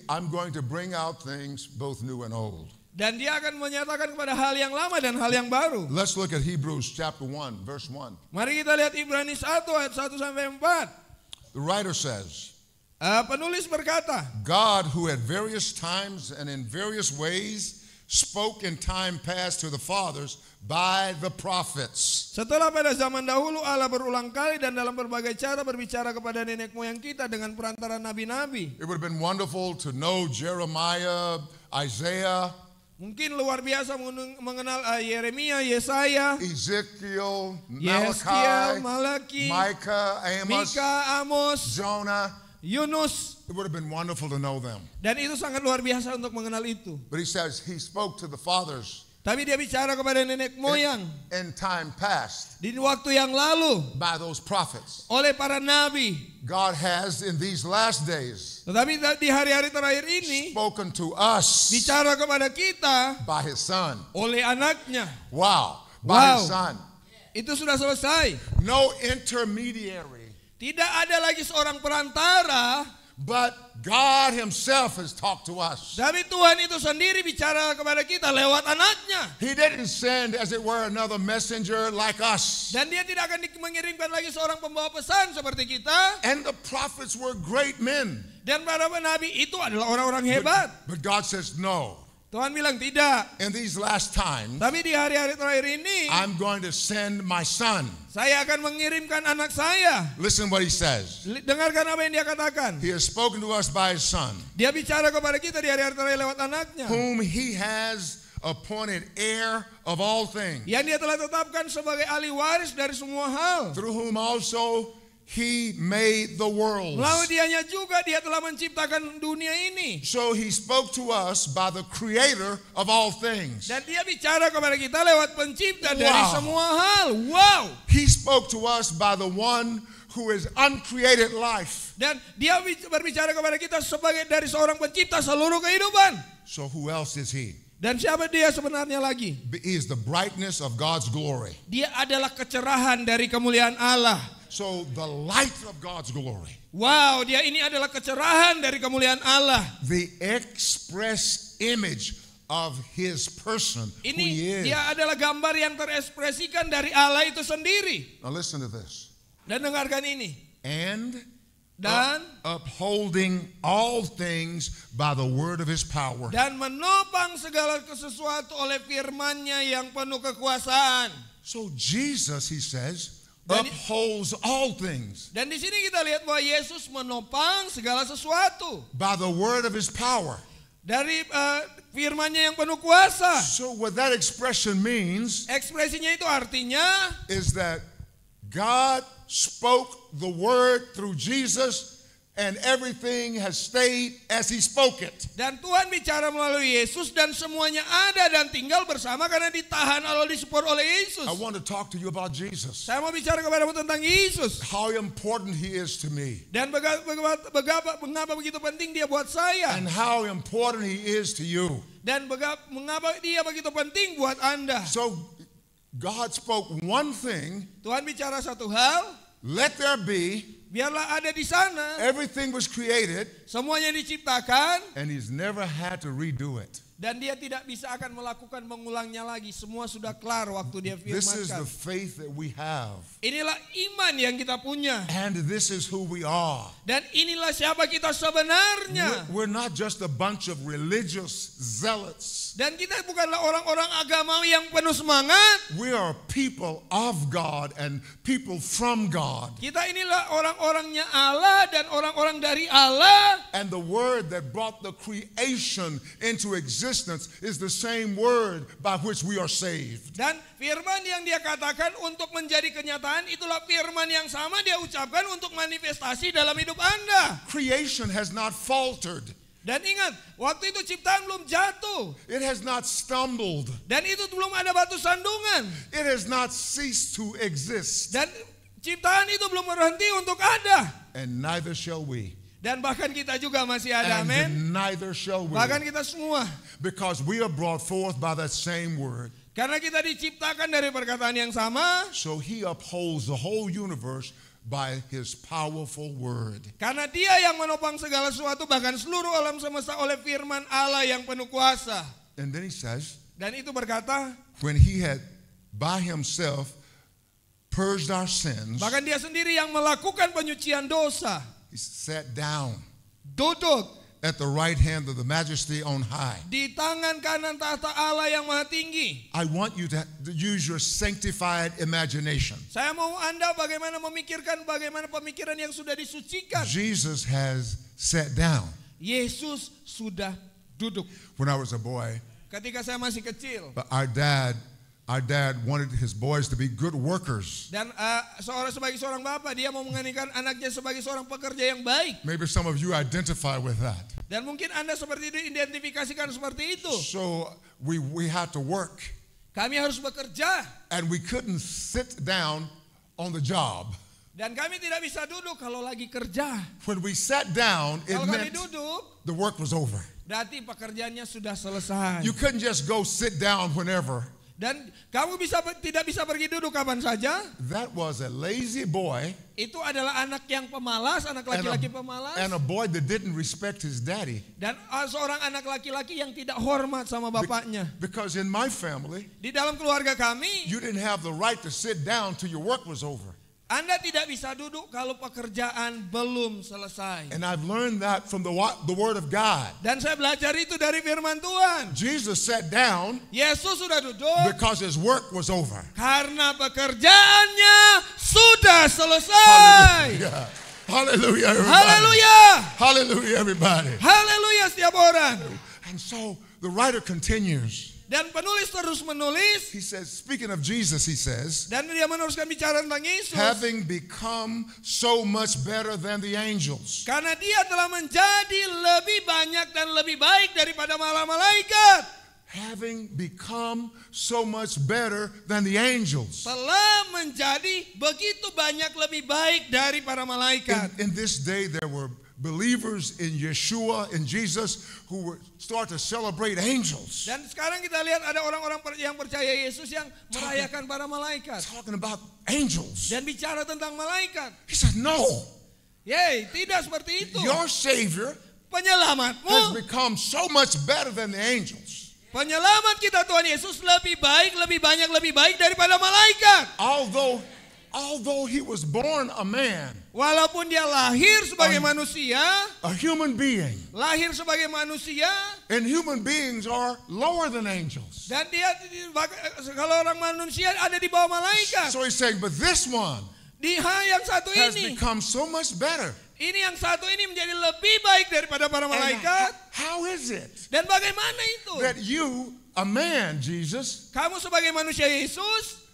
D: I'm going to bring out things both new and old.
E: Dan dia akan menyatakan kepada hal yang lama dan hal yang baru.
D: Let's look at Hebrews chapter 1, verse 1.
E: Mari kita lihat Ibrani 1 ayat 1 sampai 4.
D: The writer says,
E: Penulis berkata,
D: God, who at various times and in various ways spoke in time past to the fathers by the prophets.
E: setelah pada zaman dahulu Allah berulang kali dan dalam berbagai cara berbicara kepada nenek moyang kita dengan perantara nabi-nabi.
D: It would have been wonderful to know Jeremiah, Isaiah,
E: Mungkin luar biasa mengenal Yeremia, Yesaya,
D: Ezekiel,
E: Yeskiel,
D: Malachi,
E: Malaki,
D: Micah, Amos,
E: Mika, Amos,
D: Jonah.
E: Yunus.
D: It would have been wonderful to know them.
E: Dan itu sangat luar biasa untuk mengenal itu.
D: But he says he spoke to the fathers
E: Tapi dia bicara kepada nenek moyang
D: in time past
E: di waktu yang lalu
D: by those prophets.
E: oleh para nabi.
D: God has in these last days
E: Tetapi di hari-hari terakhir ini
D: spoken to us
E: bicara kepada kita
D: by his son.
E: oleh anaknya.
D: Wow. By
E: Wow.
D: his son.
E: Itu sudah selesai.
D: No intermediary,
E: Tidak ada lagi seorang perantara,
D: but God himself has talked to us.
E: tapi Tuhan itu sendiri bicara kepada kita lewat anaknya.
D: He didn't send, as it were, another messenger like us.
E: Dan dia tidak akan mengirimkan lagi seorang pembawa pesan seperti kita.
D: And the prophets were great men.
E: Dan para nabi itu adalah orang-orang hebat.
D: But God says, no,
E: Tuhan bilang tidak.
D: In these last times,
E: Tapi di hari-hari terakhir ini,
D: I'm going to send my son.
E: saya akan mengirimkan anak saya.
D: Listen what he says.
E: Dengarkan apa yang dia katakan.
D: He has spoken to us by his son,
E: Dia bicara kepada kita di hari-hari terakhir lewat anaknya.
D: whom he has appointed heir of all things,
E: Yang dia telah tetapkan sebagai ahli waris dari semua hal.
D: through whom also he made the world.
E: Melalui dianya juga dia telah menciptakan dunia ini.
D: So he spoke to us by the creator of all things.
E: Dan dia bicara kepada kita lewat pencipta dari
D: Wow.
E: semua hal. Wow.
D: He spoke to us by the one who is uncreated life.
E: Dan dia berbicara kepada kita sebagai dari seorang pencipta seluruh kehidupan.
D: So who else is he?
E: Dan siapa dia sebenarnya lagi?
D: He is the brightness of God's glory.
E: Dia adalah kecerahan dari kemuliaan Allah.
D: So the light of God's glory,
E: Wow, dia ini adalah kecerahan dari kemuliaan Allah.
D: the express image of his person, who he
E: Ini
D: is.
E: dia adalah gambar yang terekspresikan dari Allah itu sendiri.
D: Now listen to this.
E: Dan dengarkan ini.
D: And
E: Dan
D: upholding all things by the word of his power.
E: dan menopang segala sesuatu oleh firman-Nya yang penuh kekuasaan.
D: So Jesus, he says,
E: Dan-
D: upholds all things
E: Dan di sini kita lihat bahwa Yesus menopang segala sesuatu
D: by the word of his power.
E: dari firman-Nya yang penuh kuasa.
D: So what that expression means
E: Ekspresinya itu artinya
D: is that God spoke the word through Jesus, and everything has stayed as he spoke it.
E: dan Tuhan bicara melalui Yesus dan semuanya ada dan tinggal bersama karena ditahan atau disupport oleh Yesus.
D: I want to talk to you about Jesus,
E: Saya mau bicara kepadamu tentang Yesus
D: how important he is to me,
E: dan mengapa begitu penting dia buat saya
D: and how important he is to you.
E: dan mengapa dia begitu penting buat Anda.
D: So God spoke one thing,
E: Tuhan bicara satu hal,
D: let there be,
E: biarlah ada di sana,
D: everything was created,
E: semuanya diciptakan
D: and he's never had to redo it.
E: dan dia tidak bisa akan melakukan mengulangnya lagi. Semua sudah kelar waktu dia
D: This is the
E: firmankan.
D: faith that we have,
E: Inilah iman yang kita punya
D: and this is who we are.
E: dan inilah siapa kita sebenarnya.
D: We're not just a bunch of religious zealots.
E: Dan kita bukanlah orang-orang agamawi yang penuh semangat.
D: We are people of God and people from God.
E: Kita inilah orang-orangnya Allah dan orang-orang dari Allah.
D: And the word that brought the creation into existence is the same word by which we are saved.
E: Dan firman yang dia katakan untuk menjadi kenyataan, itulah firman yang sama dia ucapkan untuk manifestasi dalam hidup Anda.
D: Creation has not faltered.
E: Dan ingat, waktu itu ciptaan belum jatuh.
D: It has not stumbled.
E: Dan itu belum ada batu sandungan.
D: It has not ceased to exist.
E: Dan ciptaan itu belum berhenti untuk ada.
D: And neither shall we.
E: Dan bahkan kita juga masih ada, amin.
D: And neither shall we.
E: Bahkan kita semua.
D: Because we are brought forth by that same word.
E: Karena kita diciptakan dari perkataan yang sama.
D: So he upholds the whole universe by his powerful word.
E: Karena dia yang menopang segala sesuatu, bahkan seluruh alam semesta oleh firman Allah yang penuh kuasa.
D: And then he says,
E: Dan itu berkata,
D: when he had by himself purged our sins,
E: bahkan dia sendiri yang melakukan penyucian dosa.
D: he sat down
E: Duduk
D: at the right hand of the majesty on high.
E: di tangan kanan tahta Allah yang maha tinggi.
D: I want you to use your sanctified imagination.
E: Saya mau Anda bagaimana memikirkan bagaimana pemikiran yang sudah disucikan.
D: Jesus has sat down.
E: Yesus sudah duduk.
D: When I was a boy,
E: Ketika saya masih kecil.
D: our dad wanted his boys to be good workers.
E: Dan sebagai seorang bapak, dia mau menginginkan anaknya sebagai seorang pekerja yang baik.
D: Maybe some of you identify with that.
E: Dan mungkin Anda seperti itu, identifikasikan seperti itu.
D: So we had to work,
E: Kami harus bekerja.
D: and we couldn't sit down on the job.
E: Dan kami tidak bisa duduk kalau lagi kerja.
D: When we sat down, it
E: Kalau kami
D: meant
E: duduk,
D: the work was over.
E: berarti pekerjaannya sudah selesai.
D: You couldn't just go sit down whenever.
E: Dan kamu tidak bisa pergi duduk kapan saja.
D: That was a lazy boy
E: Itu adalah anak yang pemalas, anak laki-laki pemalas.
D: and a boy that didn't respect his daddy.
E: Dan seorang anak laki-laki yang tidak hormat sama bapaknya.
D: Because in my family,
E: Di dalam keluarga kami,
D: you didn't have the right to sit down till your work was over.
E: Anda tidak bisa duduk kalau pekerjaan belum selesai.
D: And I've learned that from the Word of God.
E: Dan saya belajar itu dari firman Tuhan.
D: Jesus sat down
E: Yesus sudah duduk
D: because his work was over.
E: karena pekerjaannya sudah selesai.
D: Hallelujah. Hallelujah, everybody.
E: Haleluya.
D: Hallelujah, everybody.
E: Haleluya setiap orang.
D: And so the writer continues.
E: Dan penulis terus menulis.
D: He says, speaking of Jesus, he says,
E: Dan dia meneruskan bicara tentang Yesus.
D: having become so much better than the angels.
E: Karena dia telah menjadi lebih banyak dan lebih baik daripada malaikat.
D: Having become so much better than the angels.
E: Telah menjadi begitu banyak lebih baik dari para malaikat.
D: In this day, there were believers in Yeshua, in Jesus, who would start to celebrate angels.
E: Dan sekarang kita lihat ada orang-orang yang percaya Yesus yang merayakan para malaikat.
D: Talking about angels.
E: Dan bicara tentang malaikat.
D: He said, no,
E: Yeay, tidak seperti itu.
D: your Savior has
E: Penyelamatmu,
D: become so much better than the angels.
E: penyelamat kita Tuhan Yesus lebih baik, lebih banyak, lebih baik daripada malaikat.
D: Although he was born a man,
E: Walaupun dia lahir sebagai manusia,
D: a human being,
E: lahir sebagai manusia,
D: and human beings are lower than angels.
E: dan dia kalau orang manusia ada di bawah malaikat.
D: So he's saying, but this one
E: Yang satu
D: has
E: ini,
D: become so much better.
E: ini yang satu ini menjadi lebih baik daripada para
D: And
E: malaikat.
D: how is it
E: Dan bagaimana itu?
D: that you, a man, Jesus,
E: Kamu sebagai manusia Yesus,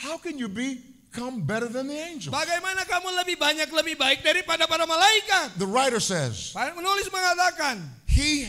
D: how can you become better than the angels?
E: bagaimana kamu lebih banyak lebih baik daripada para malaikat?
D: The writer says,
E: Penulis mengatakan,
D: he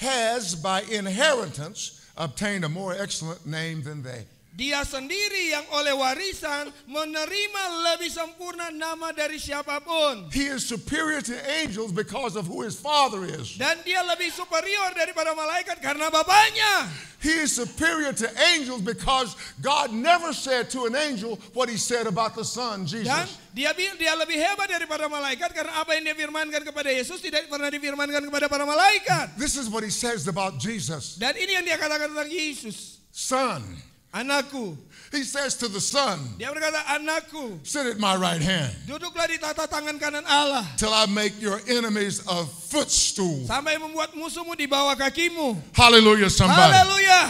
D: has by inheritance obtained a more excellent name than they.
E: dia sendiri yang oleh warisan menerima lebih sempurna nama dari siapapun.
D: He is superior to angels because of who his father is.
E: Dan dia lebih superior daripada malaikat karena bapaknya.
D: He is superior to angels because God never said to an angel what he said about the Son,
E: Dan
D: Jesus.
E: dia lebih hebat daripada malaikat karena apa yang dia firmankan kepada Yesus tidak pernah difirmankan kepada para malaikat.
D: This is what he says about Jesus.
E: Dan ini yang dia katakan tentang Yesus.
D: Son.
E: Anakku.
D: He says to the Son,
E: Dia berkata, anakku,
D: sit at my right hand
E: duduklah di tata tangan kanan Allah.
D: till I make your enemies a footstool.
E: Sampai membuat musuhmu di bawah kakimu.
D: Hallelujah, somebody.
E: Haleluya.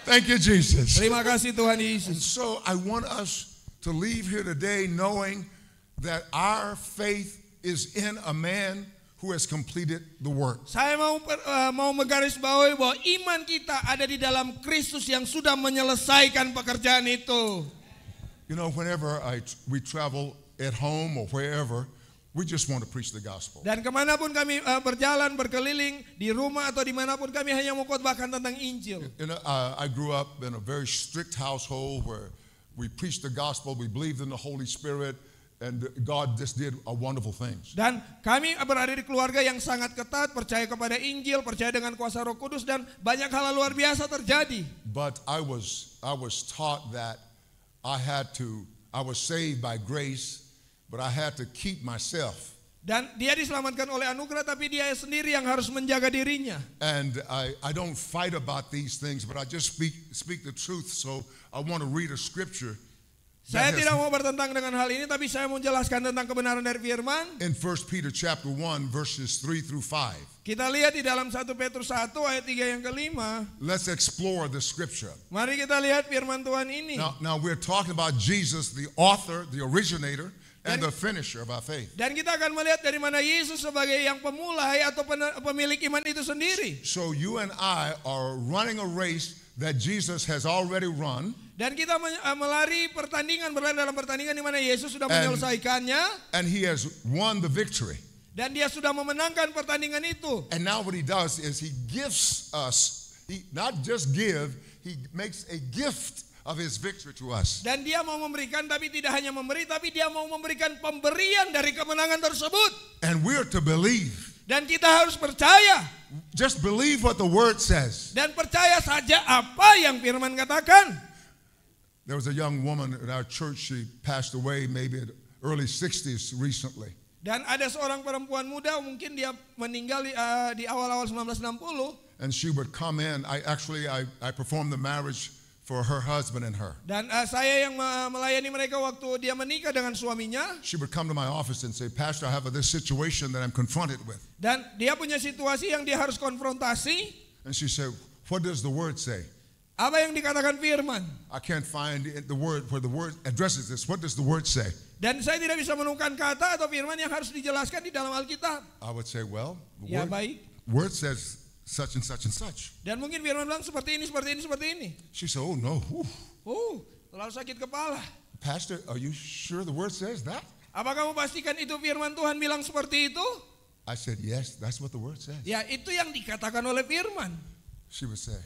D: Thank you, Jesus.
E: Terima kasih Tuhan Yesus.
D: So I want us to leave here today knowing that our faith is in a man who has completed the work.
E: Saya mau menggarisbawahi bahwa iman kita ada di dalam Kristus yang sudah menyelesaikan pekerjaan itu.
D: You know, whenever we travel at home or wherever, we just want to preach the gospel.
E: Dan kemanapun kami berjalan, berkeliling, di rumah atau dimanapun kami hanya mengkhotbahkan tentang Injil.
D: You know, I grew up in a very strict household where we preached the gospel, we believed in the Holy Spirit, and God just did wonderful things.
E: Dan kami berada di keluarga yang sangat ketat, percaya kepada Injil, percaya dengan kuasa Roh Kudus, dan banyak hal luar biasa terjadi.
D: But I was taught that I was saved by grace, but I had to keep myself.
E: Dan dia diselamatkan oleh anugerah, tapi dia sendiri yang harus menjaga dirinya.
D: And I don't fight about these things, but I just speak the truth. So I want to read a scripture.
E: Saya tidak mau bertentang dengan hal ini, tapi saya mau menjelaskan tentang kebenaran dari firman.
D: In 1 Peter chapter 1 verses 3 through 5.
E: Kita lihat di dalam 1 Petrus 1 ayat 3 yang kelima.
D: Let's explore the scripture.
E: Mari kita lihat firman Tuhan ini.
D: Now we're talking about Jesus, the author, the originator, and the finisher of our faith.
E: Dan kita akan melihat dari mana Yesus sebagai yang pemulai atau pemilik iman itu sendiri.
D: So you and I are running a race that Jesus has already run.
E: Dan kita melari pertandingan, berlari dalam pertandingan di mana Yesus sudah menyelesaikannya.
D: And he has won the victory.
E: Dan dia sudah memenangkan pertandingan itu.
D: And now what he does is he gives us, he not just give, he makes a gift of his victory to us.
E: Dan dia mau memberikan, tapi tidak hanya memberi, tapi dia mau memberikan pemberian dari kemenangan tersebut.
D: And we're to believe.
E: Dan kita harus percaya.
D: Just believe what the word says.
E: Dan percaya saja apa yang firman katakan.
D: There was a young woman in our church, she passed away maybe in the early 60s recently.
E: Dan ada seorang perempuan muda, mungkin dia meninggal di awal-awal 1960.
D: And she would come in, I performed the marriage for her husband and her.
E: Dan saya yang melayani mereka waktu dia menikah dengan suaminya.
D: She would come to my office and say, Pastor, I have this situation that I'm confronted with.
E: Dan dia punya situasi yang dia harus konfrontasi.
D: And she said, what does the word say?
E: Apa yang dikatakan firman?
D: I can't find the word where the word addresses this. What does the word say?
E: Dan saya tidak bisa menemukan kata atau firman yang harus dijelaskan di dalam Alkitab.
D: I would say, well, the
E: Ya baik.
D: word says such and such and such.
E: Dan mungkin firman bilang seperti ini, seperti ini, seperti ini.
D: She said, oh no.
E: Terlalu sakit kepala.
D: Pastor, are you sure the word says that?
E: Apa kamu pastikan itu firman Tuhan bilang seperti itu?
D: I said, yes, that's what the word says.
E: Ya, itu yang dikatakan oleh firman.
D: She would say,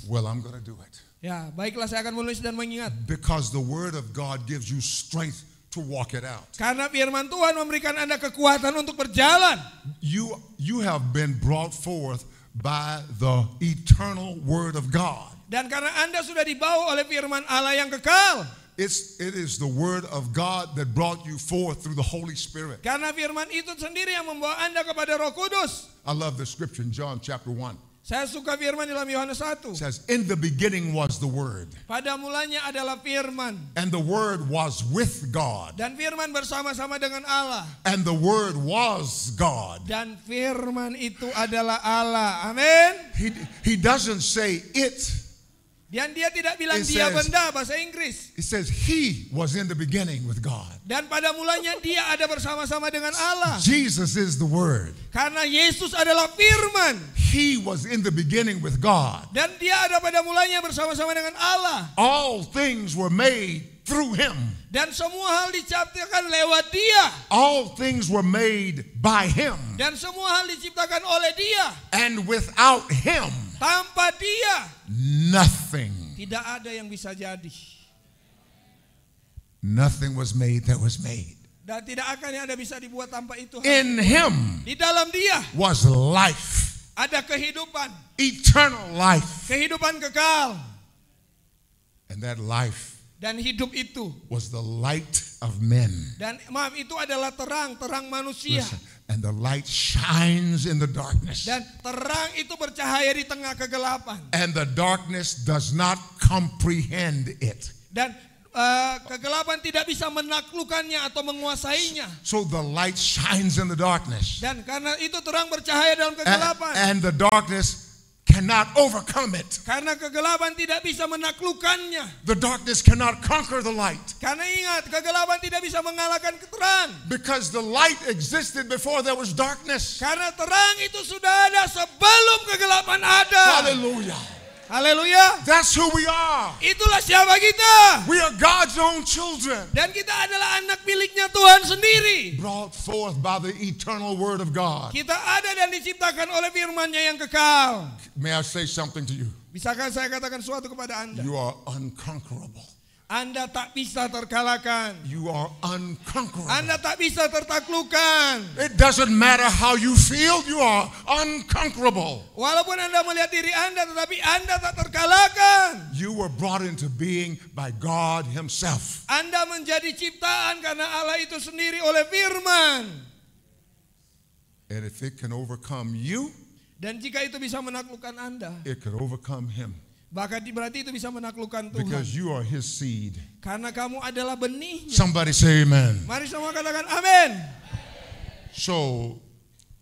D: well, I'm going to do it.
E: Ya, baiklah saya akan menulis dan mengingat.
D: Because the word of God gives you strength to walk it out.
E: Karena firman Tuhan memberikan Anda kekuatan untuk berjalan.
D: You have been brought forth by the eternal word of God.
E: Dan karena Anda sudah dibawa oleh firman Allah yang kekal.
D: It is the word of God that brought you forth through the Holy Spirit.
E: Karena firman itu sendiri yang membawa Anda kepada Roh Kudus.
D: I love the scripture in John chapter 1.
E: Saya suka firman dalam Yohanes 1.
D: It says, in the beginning was the word.
E: Pada mulanya adalah firman.
D: And the word was with God.
E: Dan firman bersama-sama dengan Allah.
D: And the word was God.
E: Dan firman itu adalah Allah. Amin.
D: He doesn't say it.
E: Dan dia tidak bilang
D: It
E: dia
D: says-
E: benda bahasa Inggris.
D: It says he was in the beginning with God.
E: Dan pada mulanya dia ada bersama-sama dengan Allah.
D: Jesus is the word.
E: Karena Yesus adalah firman.
D: He was in the beginning with God.
E: Dan dia ada pada mulanya bersama-sama dengan Allah.
D: All things were made through him.
E: Dan semua hal diciptakan lewat dia.
D: All things were made by him.
E: Dan semua hal diciptakan oleh dia.
D: And without him,
E: Tanpa dia
D: nothing.
E: tidak ada yang bisa jadi.
D: Nothing was made that was made.
E: Dan tidak akan yang ada bisa dibuat tanpa itu.
D: In him
E: Di dalam dia
D: was life,
E: ada kehidupan.
D: eternal life.
E: Kehidupan kekal.
D: And that life
E: Dan hidup itu.
D: was the light of men.
E: Dan maaf, itu adalah terang manusia.
D: Listen, and the light shines in the darkness.
E: Dan terang itu bercahaya di tengah kegelapan.
D: And the darkness does not comprehend it.
E: Dan kegelapan tidak bisa menaklukkannya atau menguasainya.
D: So the light shines in the darkness.
E: Dan karena itu terang bercahaya dalam kegelapan.
D: And the darkness cannot overcome it.
E: Karena kegelapan tidak bisa menaklukkannya.
D: The darkness cannot conquer the light.
E: Karena ingat, kegelapan tidak bisa mengalahkan terang.
D: Because the light existed before there was darkness.
E: Karena terang itu sudah ada sebelum kegelapan ada.
D: Hallelujah.
E: Haleluya.
D: That's who we are.
E: Itulah siapa kita.
D: We are God's own children.
E: Dan kita adalah anak miliknya Tuhan sendiri.
D: Brought forth by the eternal word of God.
E: Kita ada dan diciptakan oleh firman-Nya yang kekal.
D: May I say something to you?
E: Bisakah saya katakan sesuatu kepada Anda?
D: You are unconquerable.
E: Anda tak bisa terkalahkan.
D: You are unconquerable.
E: Anda tak bisa tertaklukkan.
D: It doesn't matter how you feel, you are unconquerable.
E: Walaupun Anda melihat diri Anda, tetapi Anda tak terkalahkan.
D: You were brought into being by God himself.
E: Anda menjadi ciptaan karena Allah itu sendiri oleh firman.
D: And if it can overcome you,
E: Dan jika itu bisa menaklukkan Anda,
D: it can overcome him.
E: bahkan berarti itu bisa menaklukkan Tuhan.
D: Because you are his seed.
E: Karena kamu adalah benihnya.
D: Somebody say amen.
E: Mari semua katakan amin.
D: So,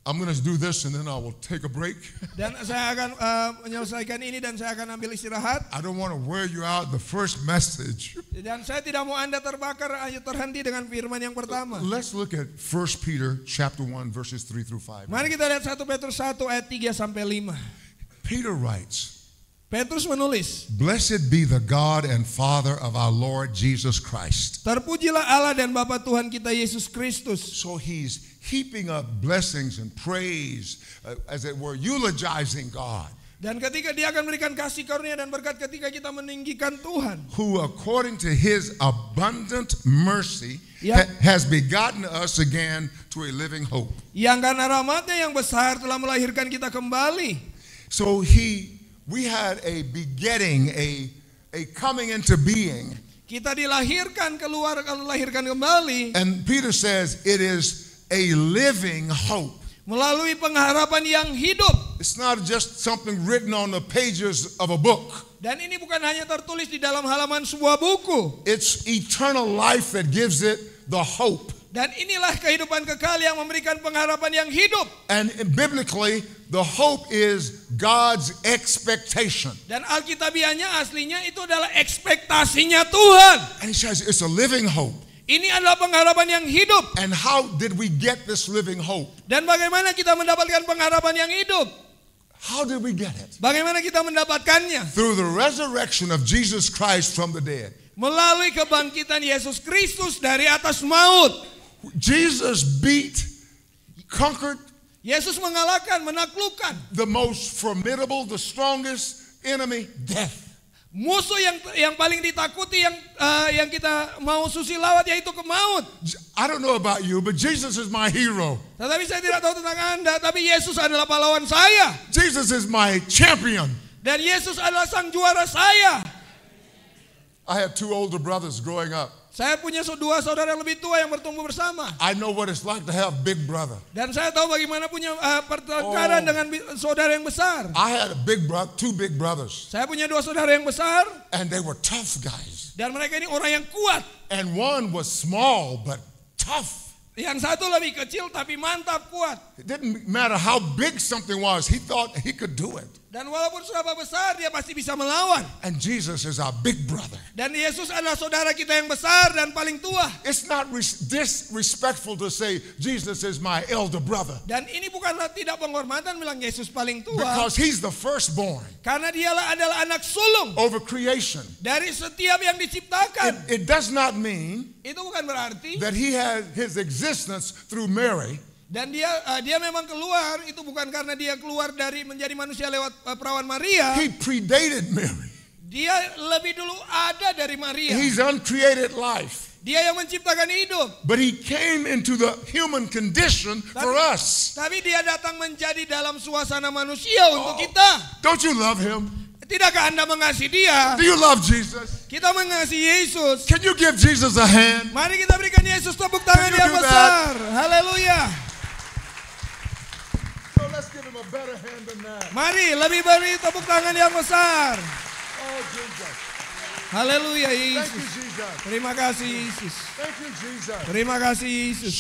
D: I'm going to do this and then I will take a break.
E: Dan saya akan menyelesaikan ini dan saya akan ambil istirahat.
D: I don't want to wear you out the first message.
E: Dan saya tidak mau Anda terbakar hanya terhenti dengan firman yang pertama.
D: Let's look at 1 Peter chapter 1 verses 3 through 5.
E: Mari kita lihat 1 Petrus 1 ayat 3 sampai 5.
D: Peter writes,
E: Petrus menulis,
D: Blessed be the God and Father of our Lord Jesus Christ.
E: terpujilah Allah dan Bapa Tuhan kita Yesus Kristus.
D: So he's heaping up blessings and praise, as it were, eulogizing God,
E: Dan ketika dia akan memberikan kasih karunia dan berkat ketika kita meninggikan Tuhan.
D: who according to his abundant mercy
E: Yeah.
D: has begotten us again to a living hope.
E: Yang karena rahmatnya yang besar telah melahirkan kita kembali.
D: So we had a begetting, a coming into being.
E: Kita dilahirkan keluar, dilahirkan kembali.
D: And Peter says it is a living hope.
E: Melalui pengharapan yang hidup.
D: It's not just something written on the pages of a book.
E: Dan ini bukan hanya tertulis di dalam halaman sebuah buku.
D: It's eternal life that gives it the hope.
E: Dan inilah kehidupan kekal yang memberikan pengharapan yang hidup.
D: And biblically, the hope is God's expectation.
E: Dan alkitabiahnya aslinya itu adalah ekspektasinya Tuhan.
D: And he says it's a living hope.
E: Ini adalah pengharapan yang hidup.
D: And how did we get this living hope?
E: Dan bagaimana kita mendapatkan pengharapan yang hidup?
D: How did we get it?
E: Bagaimana kita mendapatkannya?
D: Through the resurrection of Jesus Christ from the dead.
E: Melalui kebangkitan Yesus Kristus dari atas maut.
D: Jesus conquered
E: Yesus mengalahkan, menaklukkan
D: the most formidable, the strongest enemy, death.
E: musuh yang paling ditakuti yang kita mau susi lawat, yaitu ke maut.
D: I don't know about you, but Jesus is my hero.
E: Tetapi saya tidak tahu tentang Anda, tapi Yesus adalah pahlawan saya.
D: Jesus is my champion.
E: Dan Yesus adalah sang juara saya.
D: I had two older brothers growing up.
E: Saya punya dua saudara yang lebih tua yang bertumbuh bersama.
D: I know what it's like to have big brother.
E: Dan saya tahu bagaimana punya pertengkaran dengan saudara yang besar.
D: I had two big brothers.
E: Saya punya dua saudara yang besar.
D: And they were tough guys.
E: Dan mereka ini orang yang kuat.
D: And one was small but tough.
E: Yang satu lebih kecil tapi mantap, kuat.
D: It didn't matter how big something was, he thought he could do it.
E: Dan walaupun seberapa besar, dia pasti bisa melawan.
D: And Jesus is our big brother.
E: Dan Yesus adalah saudara kita yang besar dan paling tua.
D: It's not disrespectful to say Jesus is my elder brother.
E: Dan ini bukanlah tidak penghormatan bilang Yesus paling tua.
D: Because he's the firstborn.
E: Karena dialah adalah anak sulung
D: Over creation.
E: dari setiap yang diciptakan.
D: It does not mean
E: Itu bukan berarti
D: that he had his existence through Mary.
E: dan dia memang keluar, itu bukan karena dia keluar dari menjadi manusia lewat perawan Maria.
D: He predated Mary.
E: Dia lebih dulu ada dari Maria.
D: He's uncreated life.
E: Dia yang menciptakan hidup.
D: But he came into the human condition for us.
E: Tapi dia datang menjadi dalam suasana manusia untuk kita.
D: Don't you love him?
E: Tidakkah Anda mengasihi dia?
D: Do you love Jesus?
E: Kita mengasihi Yesus.
D: Can you give Jesus a hand?
E: Mari kita berikan Yesus tepuk tangan
D: Can you
E: yang
D: do
E: besar. Haleluya.
D: So let's give him a better hand than that.
E: Mari lebih beri tepuk tangan yang besar.
D: Oh, Jesus.
E: Haleluya
D: Thank you,
E: Yesus.
D: Jesus.
E: Terima kasih Yesus.
D: Thank you, Jesus.
E: Terima kasih Yesus.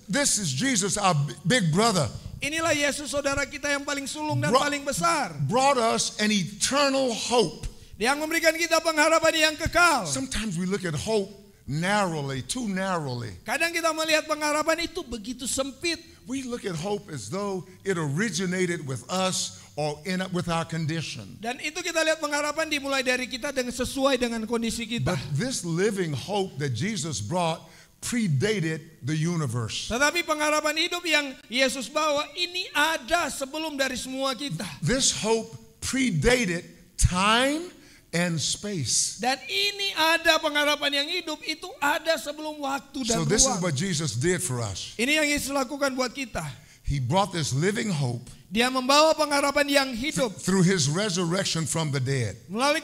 D: This is Jesus, our big brother.
E: Inilah Yesus saudara kita yang paling sulung dan
D: Bro-
E: paling besar.
D: Brought us an eternal hope.
E: Yang memberikan kita pengharapan yang kekal.
D: Sometimes we look at hope narrowly, too narrowly.
E: Kadang kita melihat pengharapan itu begitu sempit.
D: We look at hope as though it originated with us or with our condition.
E: Dan itu kita lihat pengharapan dimulai dari kita dengan sesuai dengan kondisi kita.
D: But this living hope that Jesus brought predated the universe.
E: Tetapi pengharapan hidup yang Yesus bawa ini ada sebelum dari semua kita.
D: This hope predated time and space.
E: Dan ini ada pengharapan yang hidup itu ada sebelum waktu dan
D: So this is
E: ruang.
D: what Jesus did for us.
E: Ini yang Yesus lakukan buat kita.
D: He brought this living hope
E: Dia membawa pengharapan yang hidup
D: through his resurrection from the dead.
E: melalui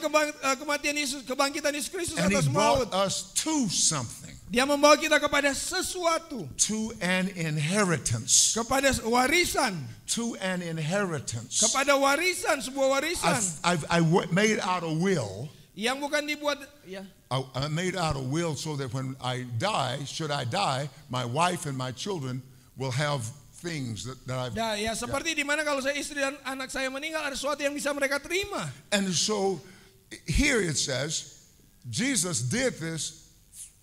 E: kematian Yesus, kebangkitan Yesus Kristus
D: And he
E: atas
D: brought
E: maut.
D: us to something,
E: Dia membawa kita kepada sesuatu,
D: to an inheritance,
E: kepada warisan,
D: to an inheritance.
E: kepada warisan, sebuah warisan
D: I made out a will.
E: yang bukan dibuat ya.
D: I made out a will so that when I die, should I die, my wife and my children will have things that I've.
E: Nah, ya seperti di mana kalau saya istri dan anak saya meninggal ada sesuatu yang bisa mereka terima.
D: And so here it says, Jesus did this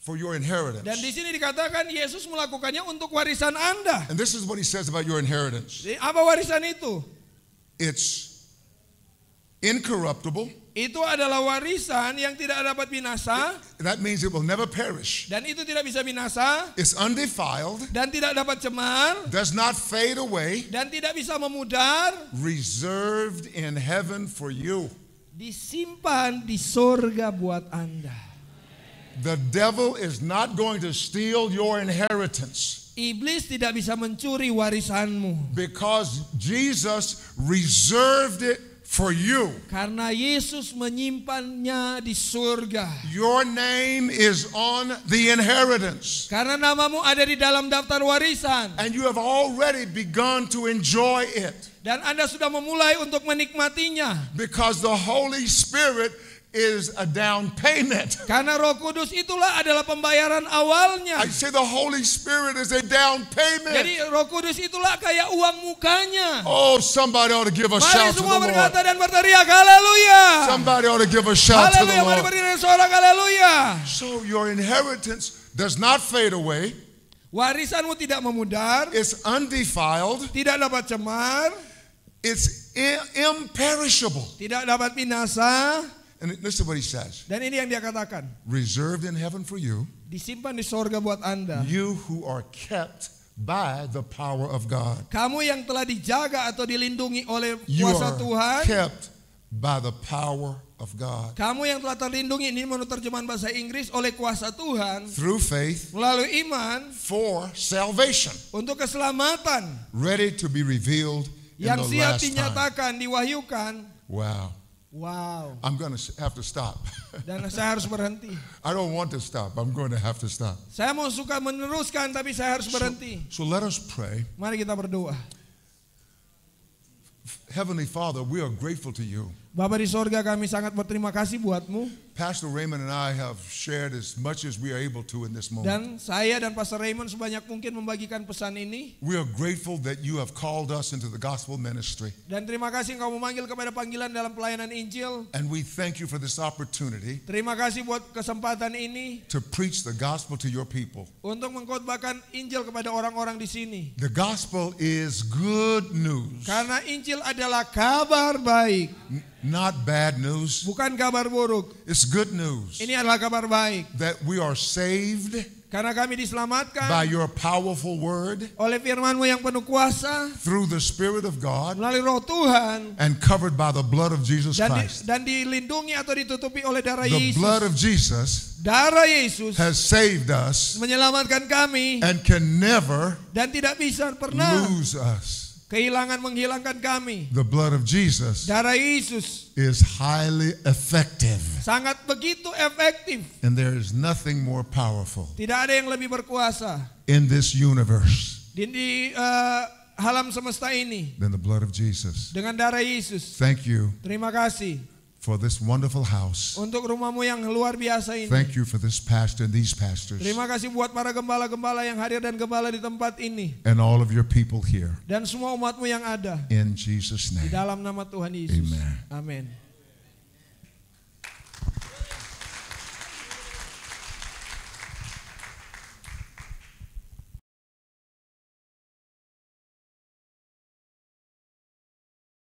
D: for your inheritance.
E: Dan di sini dikatakan Yesus melakukannya untuk warisan Anda.
D: And this is what he says about your inheritance.
E: Jadi, apa warisan itu?
D: It's incorruptible.
E: Itu adalah warisan yang tidak dapat binasa
D: That means it will never perish.
E: dan itu tidak bisa binasa
D: It's undefiled,
E: dan tidak dapat cemar
D: does not fade away,
E: dan tidak bisa memudar,
D: reserved in heaven for you.
E: disimpan di sorga buat Anda.
D: The devil is not going to steal your inheritance
E: Iblis tidak bisa mencuri warisanmu
D: because Jesus reserved it for you.
E: Karena Yesus menyimpannya di surga.
D: Your name is on the inheritance.
E: Karena namamu ada di dalam daftar warisan.
D: And you have already begun to enjoy it.
E: Dan Anda sudah memulai untuk menikmatinya.
D: Because the Holy Spirit is a down payment.
E: Karena Roh Kudus itulah adalah pembayaran awalnya.
D: I say the Holy Spirit is a down payment.
E: Jadi Roh Kudus itulah kayak uang mukanya.
D: Oh, somebody ought to give a
E: Mari
D: shout to the
E: semua
D: Lord.
E: berkata dan berteriak haleluya.
D: Somebody ought to give a shout to the
E: Haleluya, mari
D: Lord.
E: berdiri dan sorak haleluya.
D: So your inheritance does not fade away.
E: Warisanmu tidak memudar,
D: It's undefiled.
E: tidak dapat cemar,
D: It's imperishable.
E: tidak dapat binasa.
D: And listen to what he says.
E: Dan ini yang dia katakan,
D: Reserved in heaven for you,
E: disimpan di sorga buat Anda.
D: you who are kept by the power of God.
E: Kamu yang telah dijaga atau dilindungi oleh
D: You
E: kuasa
D: are
E: Tuhan.
D: kept by the power of God.
E: Kamu yang telah terlindungi, ini menurut terjemahan bahasa Inggris, oleh kuasa Tuhan.
D: Through faith
E: Melalui iman
D: for salvation.
E: untuk keselamatan.
D: Ready to be revealed in
E: Yang
D: the
E: siap
D: last time.
E: dinyatakan, diwahyukan.
D: Wow.
E: Wow.
D: I'm going to have to stop.
E: Dan saya harus berhenti.
D: I don't want to stop. I'm going to have to stop.
E: Saya mau suka meneruskan tapi saya harus berhenti.
D: So let us pray.
E: Mari kita berdoa.
D: Heavenly Father, we are grateful to you.
E: Bapa di sorga, kami sangat berterima kasih buatmu.
D: Pastor Raymond and I have shared as much as we are able to in this moment.
E: Dan saya dan Pastor Raymond sebanyak mungkin membagikan pesan ini.
D: We are grateful that you have called us into the gospel ministry.
E: Dan terima kasih engkau memanggil kepada panggilan dalam pelayanan Injil.
D: And we thank you for this opportunity
E: Terima kasih buat kesempatan ini
D: to preach the gospel to your people.
E: untuk mengkhotbahkan Injil kepada orang-orang di sini.
D: The gospel is good news,
E: Karena Injil adalah kabar baik,
D: not bad news.
E: bukan kabar buruk.
D: It's good news
E: Ini adalah kabar baik.
D: that we are saved
E: Karena kami
D: by
E: diselamatkan
D: your powerful word
E: oleh firman-Mu yang penuh kuasa,
D: through the Spirit of God
E: melalui Roh Tuhan,
D: and covered by the blood of Jesus Christ.
E: dan dilindungi atau ditutupi oleh darah
D: The blood
E: Yesus.
D: of Jesus
E: Darah Yesus
D: has saved us
E: menyelamatkan kami
D: and can never
E: dan tidak bisa pernah
D: lose us.
E: menghilangkan kami.
D: The blood of Jesus
E: Darah Yesus
D: is highly effective,
E: sangat begitu efektif.
D: and there is nothing more powerful
E: Tidak ada yang lebih berkuasa
D: in this universe
E: di alam semesta ini
D: than the blood of Jesus.
E: dengan darah Yesus.
D: Thank you
E: Terima kasih
D: for this wonderful house.
E: untuk rumah-Mu yang luar biasa ini.
D: Thank you for this pastor and these pastors
E: Terima kasih buat para gembala-gembala yang hadir dan gembala di tempat ini.
D: and all of your people here.
E: Dan semua umat-Mu yang ada.
D: In Jesus'
E: Di
D: name.
E: dalam nama Tuhan Yesus.
D: Amen.
E: Amin.